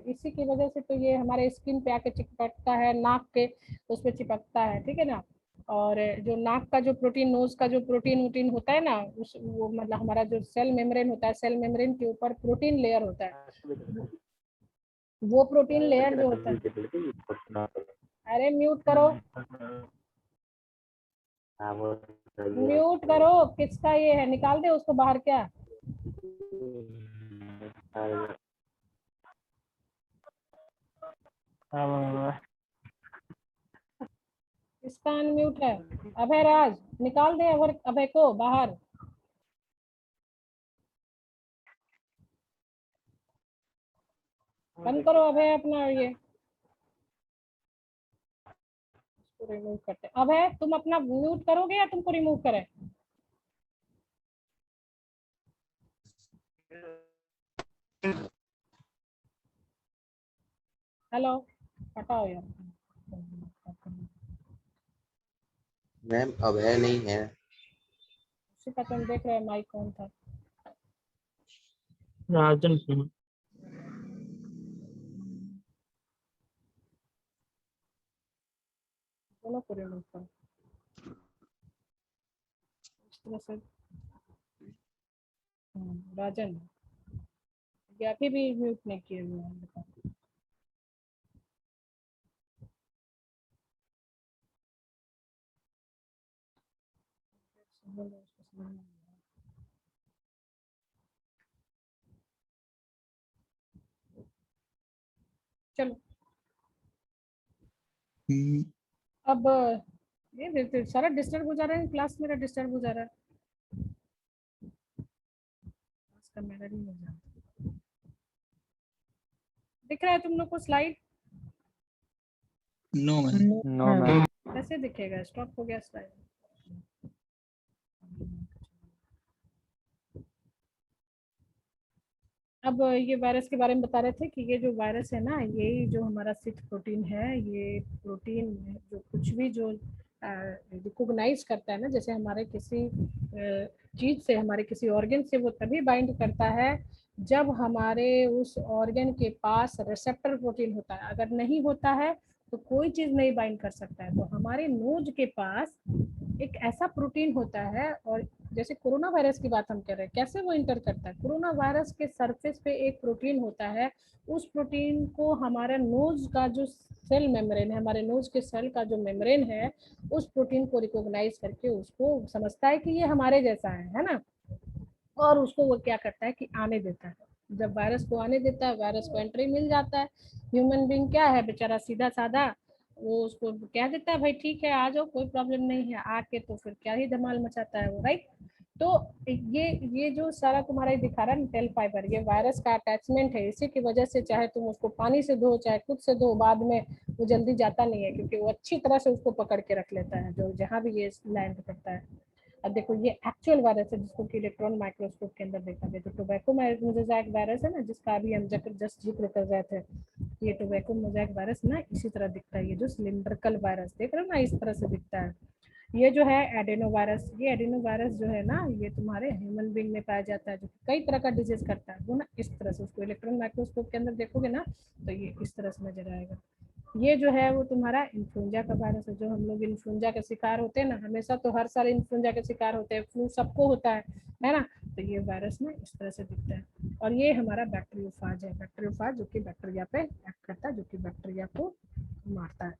इसी की वजह से तो ये हमारे स्किन पे आके चिपकता है, नाक के उस पर चिपकता है, ठीक है ना। और जो नाक का जो प्रोटीन, नोज का जो प्रोटीन वोटीन होता है ना, उस वो मतलब हमारा जो सेल मेम्ब्रेन होता है, सेल मेम्ब्रेन के ऊपर प्रोटीन लेयर होता है, वो प्रोटीन लेयर जो होता है, अरे म्यूट करो, म्यूट करो, किसका ये है, निकाल दे उसको बाहर क्या। इसका अनम्यूट है। अभय राज, निकाल दे अभय को बाहर। बंद करो अभय अपना ये, इसको रिमूव करते। अभय तुम अपना म्यूट करोगे या तुमको रिमूव करें? हेलो, हटाओ यार। मैम अभय नहीं है। उसी का तुम देख रहे हो माइक कौन था। राजन दोनों को रिमूव करो इस तरह से। राजन, ये अभी भी म्यूट नहीं किए हुए हैं, बताओ। चलो अब ये सारा डिस्टर्ब हो जा रहा है, क्लास मेरा डिस्टर्ब हो जा रहा है, क्लास का मेरा नहीं हो जा रहा। दिख रहा है तुम लोग को slide? No ma'am. No ma'am. कैसे दिखेगा, स्टॉप हो गया स्लाइड। अब ये वायरस के बारे में बता रहे थे कि ये जो वायरस है ना, ये जो हमारा सिथ प्रोटीन है, ये प्रोटीन जो कुछ भी जो रिकॉग्नाइज करता है ना, जैसे हमारे किसी चीज से, हमारे किसी ऑर्गन से, वो तभी बाइंड करता है जब हमारे उस ऑर्गन के पास रिसेप्टर प्रोटीन होता है। अगर नहीं होता है तो कोई चीज नहीं बाइंड कर सकता है। तो हमारे नोज के पास एक ऐसा प्रोटीन होता है, और जैसे कोरोना वायरस की बात हम कर रहे हैं, कैसे वो इंटर करता है, कोरोना वायरस के सरफेस पे एक प्रोटीन होता है, उस प्रोटीन को हमारा नोज का जो सेल मेम्ब्रेन है, हमारे नोज के सेल का जो मेम्ब्रेन है, उस प्रोटीन को रिकॉग्नाइज करके उसको समझता है कि ये हमारे जैसा है ना, और उसको वो क्या करता है कि आने देता है। जब वायरस को आने देता है, वायरस को एंट्री मिल जाता है। ह्यूमन बीइंग क्या है बेचारा, सीधा साधा, वो उसको कह देता है भाई ठीक है आ जाओ, कोई प्रॉब्लम नहीं है। आके तो फिर क्या ही धमाल मचाता है वो, राइट। तो ये जो सारा तुम्हारा दिखा रहा है टेल फाइबर, ये वायरस का अटैचमेंट है। इसी की वजह से चाहे तुम उसको पानी से धो चाहे खुद से धो, बाद में वो जल्दी जाता नहीं है, क्योंकि वो अच्छी तरह से उसको पकड़ के रख लेता है जो जहाँ भी ये लैंड करता है। अब देखो ये एक्चुअल वायरस है जिसको कि इलेक्ट्रॉन माइक्रोस्कोप के अंदर देखा गया। जो टोबैको मोज़ेक वायरस है ना, जिसका अभी हम जस्ट जिक्र कर रहे थे, ये टोबैको मोज़ेक वायरस ना इसी तरह दिखता है। ये जो सिलिंड्रिकल वायरस देख रहे हो ना, इस तरह से दिखता है। ये जो है एडेनो वायरस, ये एडेनो वायरस जो है ना, ये तुम्हारे ह्यूमन बीइंग में पाया जाता है, जो कई तरह का डिजीज करता है। वो ना इस तरह से, उसको इलेक्ट्रॉन माइक्रोस्कोप के अंदर देखोगे ना तो ये इस तरह से नजर आएगा। ये जो है वो तुम्हारा इन्फ्लुएंजा का वायरस है। जो हम लोग इन्फ्लुएंजा के शिकार होते हैं ना, हमेशा तो हर साल इन्फ्लुएंजा के शिकार होते हैं, फ्लू सबको होता है ना। तो ये वायरस ना इस तरह से दिखता है। और ये हमारा बैक्टीरियोफाज है, बैक्टीरियोफाज जो कि बैक्टीरिया पे एक्ट करता है, जो कि बैक्टीरिया को मारता है,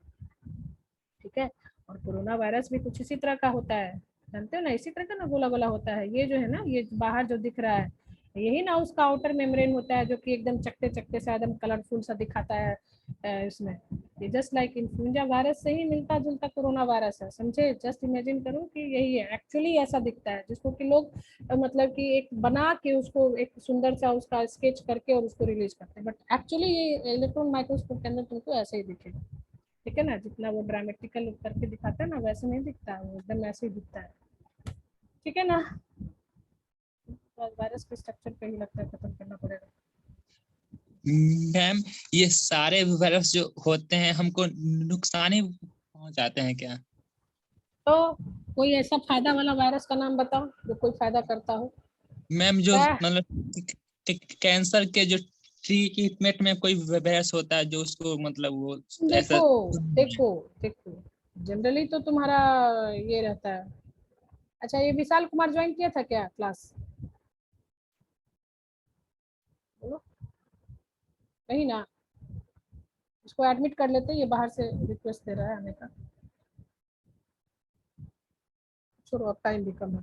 ठीक है। और कोरोना वायरस भी कुछ इसी तरह का होता है, जानते हो ना, इसी तरह का ना गोला गोला होता है। ये जो है ना, ये बाहर जो दिख रहा है, यही ना उसका आउटर मेम्ब्रेन होता है, जो कि एकदम चकते चकते सा एकदम कलरफुल सा दिखाता है। इसमें ये जस्ट लाइक इन्फ्लुएंजा वायरस से ही मिलता जुलता कोरोना वायरस है, समझे। जस्ट इमेजिन करो कि यही है, एक्चुअली ऐसा दिखता है, जिसको कि लोग मतलब कि एक बना के उसको एक सुंदर सा उसका स्केच करके और उसको रिलीज करते हैं, बट एक्चुअली ये इलेक्ट्रॉन माइक्रोस्कोप के अंदर तुमको ऐसे ही दिखेगा, ठीक है ना। जितना वो ड्रामेटिकल करके दिखाता है ना, वैसे नहीं दिखता है, वो एकदम ऐसे ही दिखता है, ठीक है ना। वायरस के स्ट्रक्चर पे ही लगता है खत्म करना पड़ेगा। मैम ये सारे वायरस जो होते हैं हमको नुकसान ही पहुंचाते हैं क्या? तो कोई ऐसा फायदा वाला वायरस का नाम बताओ जो कोई फायदा करता हो। मैम जो मतलब कैंसर के जो ट्रीटमेंट में कोई वायरस होता है जो उसको मतलब वो ऐसा देखो देखो देखो जनरली तो तुम्हारा ये रहता है। अच्छा, ये विशाल कुमार ज्वाइन किया था क्या क्लास? बोलो नहीं ना, इसको एडमिट कर लेते, ये बाहर से रिक्वेस्ट दे रहा है आने का। छोड़ो, अब टाइम भी कम है।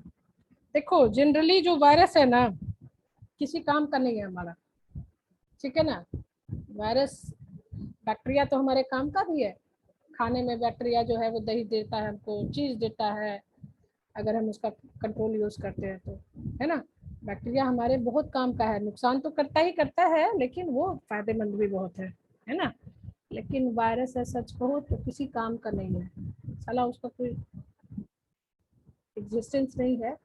देखो जनरली जो वायरस है ना, किसी काम का नहीं है हमारा, ठीक है ना। वायरस, बैक्टीरिया तो हमारे काम का भी है। खाने में बैक्टीरिया जो है वो दही देता है हमको, चीज देता है, अगर हम उसका कंट्रोल यूज करते हैं तो, है ना। बैक्टीरिया हमारे बहुत काम का है, नुकसान तो करता ही करता है, लेकिन वो फायदेमंद भी बहुत है ना। लेकिन वायरस है, सच कहो तो किसी काम का नहीं है साला, उसका कोई एग्जिस्टेंस नहीं है।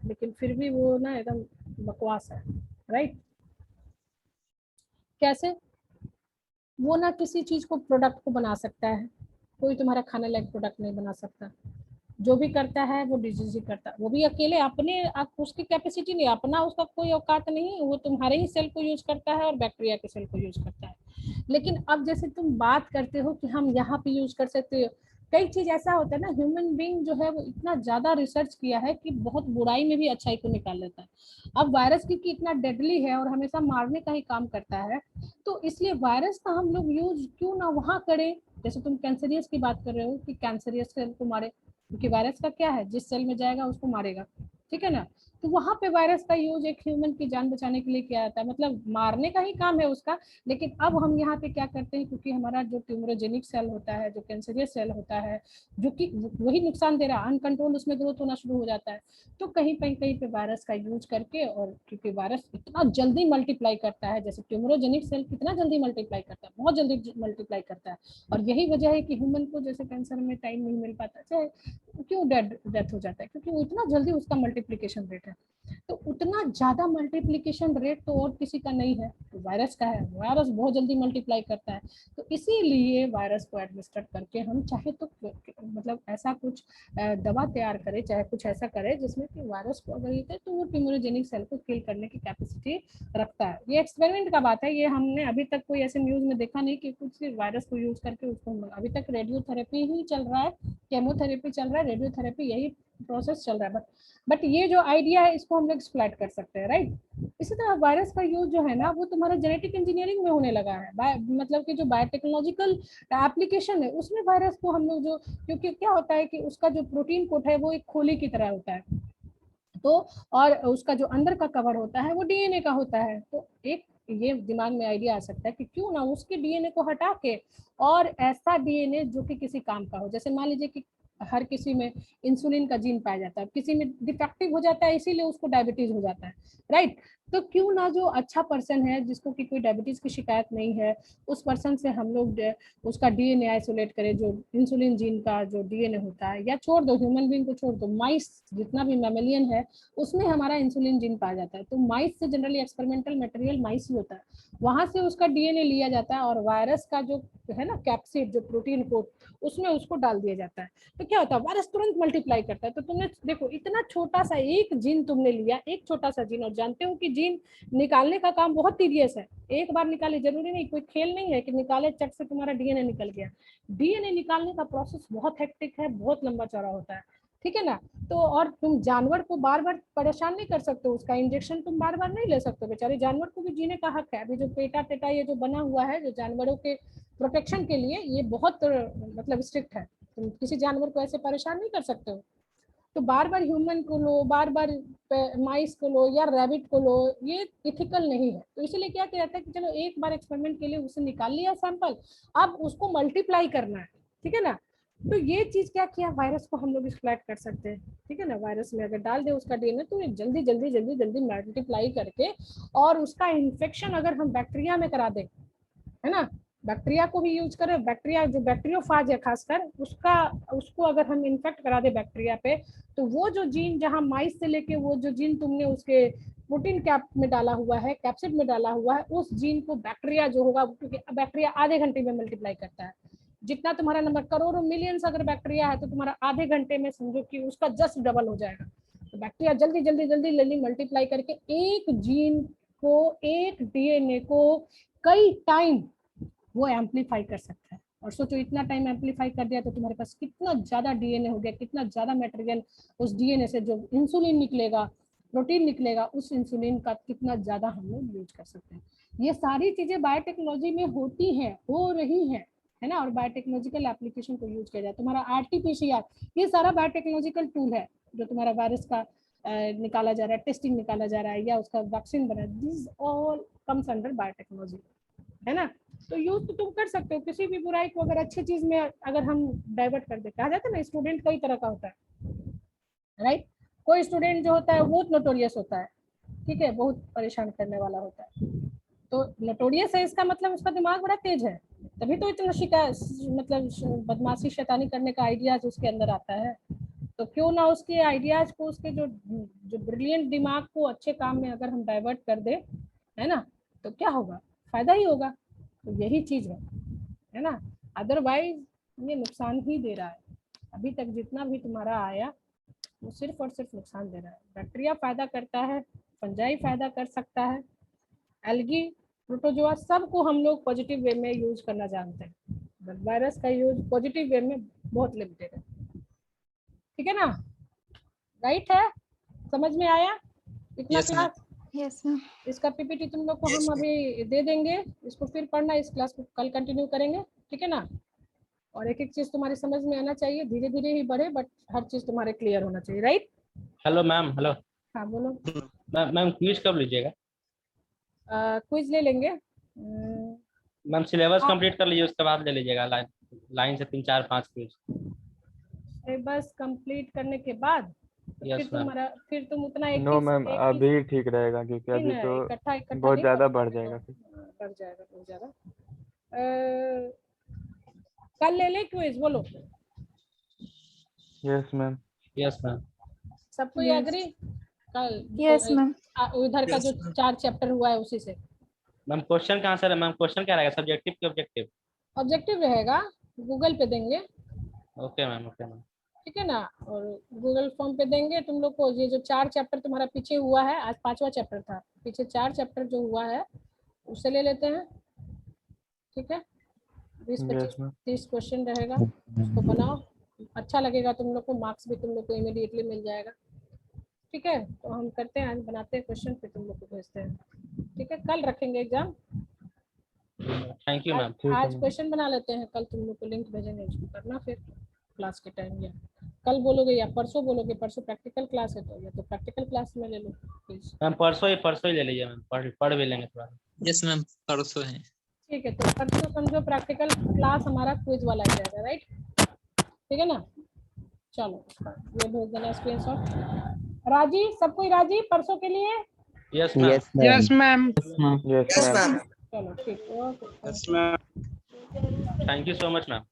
लेकिन फिर भी वो ना एकदम बकवास है, राइट। कैसे? वो ना किसी चीज को, प्रोडक्ट को बना सकता है, कोई तुम्हारा खाने लायक प्रोडक्ट नहीं बना सकता। जो भी करता है वो डिजीज ही करता है, वो भी अकेले अपने उसकी कैपेसिटी नहीं, अपना उसका कोई औकात नहीं, वो तुम्हारे ही सेल को यूज करता है और बैक्टीरिया के सेल को यूज करता है। लेकिन अब जैसे तुम बात करते हो कि हम यहाँ पे यूज कर सकते हो, कई चीज ऐसा होता है ना, ह्यूमन बीइंग जो है वो इतना ज्यादा रिसर्च किया है कि बहुत बुराई में भी अच्छाई को निकाल लेता है। अब वायरस क्योंकि इतना डेडली है और हमेशा मारने का ही काम करता है, तो इसलिए वायरस का हम लोग यूज क्यों ना वहां करें। जैसे तुम कैंसरियस की बात कर रहे हो कि कैंसरियस सेल को मारे, क्योंकि वायरस का क्या है, जिस सेल में जाएगा उसको मारेगा, ठीक है ना। तो वहां पे वायरस का यूज एक ह्यूमन की जान बचाने के लिए किया जाता है, मतलब मारने का ही काम है उसका। लेकिन अब हम यहाँ पे क्या करते हैं, क्योंकि हमारा जो ट्यूमरोजेनिक सेल होता है, जो कैंसरियस सेल होता है, जो कि वही नुकसान दे रहा है, अनकंट्रोल उसमें ग्रोथ होना शुरू हो जाता है, तो कहीं पे वायरस का यूज करके, और क्योंकि वायरस इतना जल्दी मल्टीप्लाई करता है, जैसे ट्यूमरोजेनिक सेल कितना जल्दी मल्टीप्लाई करता है, बहुत जल्दी मल्टीप्लाई करता है, और यही वजह है कि ह्यूमन को जैसे कैंसर में टाइम नहीं मिल पाता, चाहे क्यों डेथ हो जाता है, क्योंकि वो इतना जल्दी उसका मल्टीप्लिकेशन रेट है। तो उतना ज्यादा मल्टीप्लिकेशन रेट तो और किसी का नहीं है, तो वायरस का है। वायरस बहुत जल्दी मल्टीप्लाई करता है, तो इसीलिए वायरस को एडमिनिस्टर करके हम चाहे तो मतलब ऐसा कुछ दवा तैयार करें, चाहे कुछ ऐसा करें जिसमें कि वायरस को अगर ये तो वो ट्यूमरोजेनिक सेल को किल करने की कैपेसिटी रखता है। ये एक्सपेरिमेंट का बात है, ये हमने अभी तक कोई ऐसे न्यूज में देखा नहीं कि कुछ वायरस को यूज करके उसको, अभी तक रेडियोथेरेपी ही चल रहा है, केमोथेरेपी चल रहा है, रेडियोथेरेपी, यही प्रोसेस चल रहा है। बट ये जो आइडिया है इसको हम लोग एक्सप्लॉइट कर सकते हैं, राइट। इसी तरह वायरस का यूज जो है ना, वो तुम्हारा जेनेटिक इंजीनियरिंग में होने लगा है, मतलब कि जो बायोटेक्नोलॉजिकल एप्लीकेशन है उसमें वायरस को हम लोग जो, क्योंकि क्या होता है कि उसका जो प्रोटीन कोट है वो एक खोली की तरह होता है, तो और उसका जो अंदर का कवर होता है वो डीएनए का होता है। तो एक ये दिमाग में आइडिया आ सकता है कि क्यों ना उसके डीएनए को हटा के और ऐसा डीएनए जो कि किसी काम का हो, जैसे मान लीजिए कि हर किसी में इंसुलिन का जीन पाया जाता है, किसी में डिफेक्टिव हो जाता है इसीलिए उसको डायबिटीज हो जाता है, राइट। तो क्यों ना जो अच्छा पर्सन है जिसको कि कोई डायबिटीज की शिकायत नहीं है, उस पर्सन से हम लोग उसका डीएनए आइसोलेट करें, जो इंसुलिन जीन का जो डीएनए होता है, या छोड़ दो ह्यूमन बीइंग को, छोड़ दो माइस, जितना भी मैमेलियन है उसमें हमारा इंसुलिन जीन पाया जाता है, तो माइस से जनरली एक्सपेरिमेंटल मटेरियल माइस ही होता है, वहां से उसका डीएनए लिया जाता है और वायरस का जो है ना कैप्सिड, जो प्रोटीन कोड, उसमें उसको डाल दिया जाता है। तो क्या होता है, वायरस तुरंत मल्टीप्लाई करता है। तो तुमने देखो इतना छोटा सा एक जीन तुमने लिया, एक छोटा सा जीन, और जानते हो कि जीन निकालने का काम बहुत टीडियस है, एक बार निकाले, जरूरी नहीं, कोई खेल नहीं है कि निकाले चट से तुम्हारा डीएनए निकल गया। डीएनए निकालने का प्रोसेस बहुत हेक्टिक है, बहुत लंबा चौड़ा होता है, ठीक है ना। तो और तुम जानवर को बार बार परेशान नहीं कर सकते, उसका इंजेक्शन तुम बार बार नहीं ले सकते, बेचारे जानवर को भी जीने का हक है। अभी जो पेटा टेटा ये जो बना हुआ है जो जानवरों के प्रोटेक्शन के लिए, ये बहुत मतलब स्ट्रिक्ट है, तुम किसी जानवर को ऐसे परेशान नहीं कर सकते हो। तो बार बार ह्यूमन को लो, बार बार माइस को लो या रैबिट को लो, ये इथिकल नहीं है। तो इसलिए क्या किया जाता है कि चलो एक बार एक्सपेरिमेंट के लिए उसे निकाल लिया सैंपल, अब उसको मल्टीप्लाई करना है, ठीक है ना। तो ये चीज क्या किया, वायरस को हम लोग एक्सप्लॉइट कर सकते हैं, ठीक है ना। वायरस में अगर डाल दे उसका डीएनए तो ये जल्दी जल्दी जल्दी जल्दी मल्टीप्लाई करके, और उसका इन्फेक्शन अगर हम बैक्टीरिया में करा दें, है ना, बैक्टीरिया को भी यूज करें, बैक्टीरिया जो बैक्टीरियोफाज है खासकर, उसको अगर हम इन्फेक्ट करा दे बैक्टीरिया पे, तो वो जो जीन जहां माइस से लेके वो जो जीन तुमने उसके प्रोटीन कैप में डाला हुआ है, कैप्सिड में डाला हुआ है, उस जीन को बैक्टीरिया जो होगा, क्योंकि बैक्टीरिया आधे घंटे में मल्टीप्लाई करता है, जितना तुम्हारा नंबर करोड़ों मिलियंस अगर बैक्टीरिया है तो तुम्हारा आधे घंटे में समझो कि उसका जस्ट डबल हो जाएगा। तो बैक्टीरिया जल्दी जल्दी जल्दी जल्दी मल्टीप्लाई करके एक जीन को, एक डीएनए को कई टाइम वो एम्पलीफाई कर सकता है, और सोचो इतना टाइम एम्पलीफाई कर दिया तो तुम्हारे पास कितना ज्यादा डीएनए हो गया, कितना ज्यादा मटेरियल उस डीएनए से जो इंसुलिन निकलेगा, प्रोटीन निकलेगा, उस इंसुलिन का कितना ज्यादा हम लोग यूज कर सकते हैं। ये सारी चीजें बायोटेक्नोलॉजी में होती हैं, हो रही हैं, है ना। और बायोटेक्नोलॉजिकल एप्लीकेशन को यूज किया जाए। तुम्हारा आरटीपीसीआर ये सारा बायोटेक्नोलॉजिकल टूल है, जो तुम्हारा वायरस का निकाला जा रहा है, टेस्टिंग निकाला जा रहा है, या उसका वैक्सीन बना, this all comes under biotechnology, है ना। तो यूज तो तुम कर सकते हो किसी भी बुराई को, अगर अच्छी चीज में अगर हम डाइवर्ट कर दे। कहा जाता है ना स्टूडेंट कई तरह का होता है, राइट। कोई स्टूडेंट जो होता है बहुत नोटोरियस होता है, ठीक है, बहुत परेशान करने वाला होता है। तो नोटोरियस है इसका मतलब उसका दिमाग बड़ा तेज है, तभी तो इतना मतलब बदमाशी शैतानी करने का आइडियाज उसके अंदर आता है। तो क्यों ना उसके आइडियाज को, उसके जो ब्रिलियंट दिमाग को अच्छे काम में अगर हम डाइवर्ट कर दे, है ना, तो क्या होगा, फायदा ही होगा। तो यही चीज है ना। अदरवाइज ये नुकसान ही दे रहा है। अभी तक जितना भी तुम्हारा आया वो सिर्फ और सिर्फ नुकसान दे रहा है। बैक्टीरिया फायदा करता है, फंजाई फायदा कर सकता है, एल्गी, प्रोटोजोआ, सबको हम लोग पॉजिटिव वे में यूज करना जानते हैं, बट वायरस का यूज पॉजिटिव वे में बहुत लिमिटेड है। ठीक है ना, राइट है, समझ में आया इतना Yes, ma'am. Class? Yes ma'am. इसका पीपीटी तुम लोग को हम अभी दे देंगे, इसको फिर पढ़ना, इस क्लास को कल कंटिन्यू करेंगे, ठीक है ना। और एक एक चीज तुम्हारी समझ में आना चाहिए, धीरे धीरे ही बढ़े, बट हर चीज तुम्हारे क्लियर होना चाहिए, राइट। हेलो मैम, हेलो हाँ बोलो। मैम, क्विज कब लीजिएगा? क्विज ले लेंगे। मैम सिलेबस हाँ। कंप्लीट कर लीजिए, उसके बाद ले लीजिएगा लाइन से 3 4 5 क्विज। सिलेबस कंप्लीट करने के बाद फिर यस मैम। तुम्हारा, फिर तुम उतना एक नो मैम, अभी ठीक रहेगा क्योंकि अभी तो इकट्ठा बहुत नहीं ज्यादा कर बढ़ सकते जाएगा हो। फिर। बढ़ जाएगा बहुत ज्यादा। कल ले ले क्विज, बोलो। Yes ma'am. Yes ma'am. सबको Yes. एग्री? कल यस मैम। उधर का जो 4 चैप्टर हुआ है उसी से मैम क्वेश्चन का आंसर है मैम, क्वेश्चन क्या रहेगा, सब्जेक्टिव की ऑब्जेक्टिव? ऑब्जेक्टिव रहेगा, गूगल पे देंगे, ओके मैम, ओके मैम। ठीक है ना। और गूगल फॉर्म पे देंगे तुम लोग को। ये जो 4 चैप्टर तुम्हारा पीछे हुआ है, आज 5वां चैप्टर था, पीछे 4 चैप्टर जो हुआ है उससे ले लेते हैं, ठीक है। 20-25 यस मैम। 30 क्वेश्चन रहेगा, उसको बनाओ, अच्छा लगेगा तुम लोग को, मार्क्स भी तुम लोग को इमीडिएटली मिल जाएगा, ठीक है। तो हम करते हैं, आज बनाते हैं क्वेश्चन, फिर तुम लोग को भेजते हैं, ठीक है। कल रखेंगे एग्जाम, थैंक यू मैम। ठीक है आज मैम। क्वेश्चन बना लेते हैं, कल तुम लोग को लिंक भेजेंगे, उसको करना फिर क्लास के टाइम, या कल बोलोगे या परसों बोलोगे, परसों प्रैक्टिकल क्लास है तो या तो प्रैक्टिकल क्लास में ले लो प्लीज। मैम परसों ही ले लीजिए मैम, पढ़ भी लेंगे थोड़ा। यस मैम, परसों है। ठीक है, तो परसों समझो प्रैक्टिकल क्लास हमारा क्विज वाला ही रहेगा, राइट, ठीक है ना। चलो ये भेज देना स्क्रीनशॉट। राजी, सब कोई राजी परसों के लिए? Yes ma'am. Yes ma'am. Yes ma'am. चलो ठीक है, okay. Thank you so much ma'am.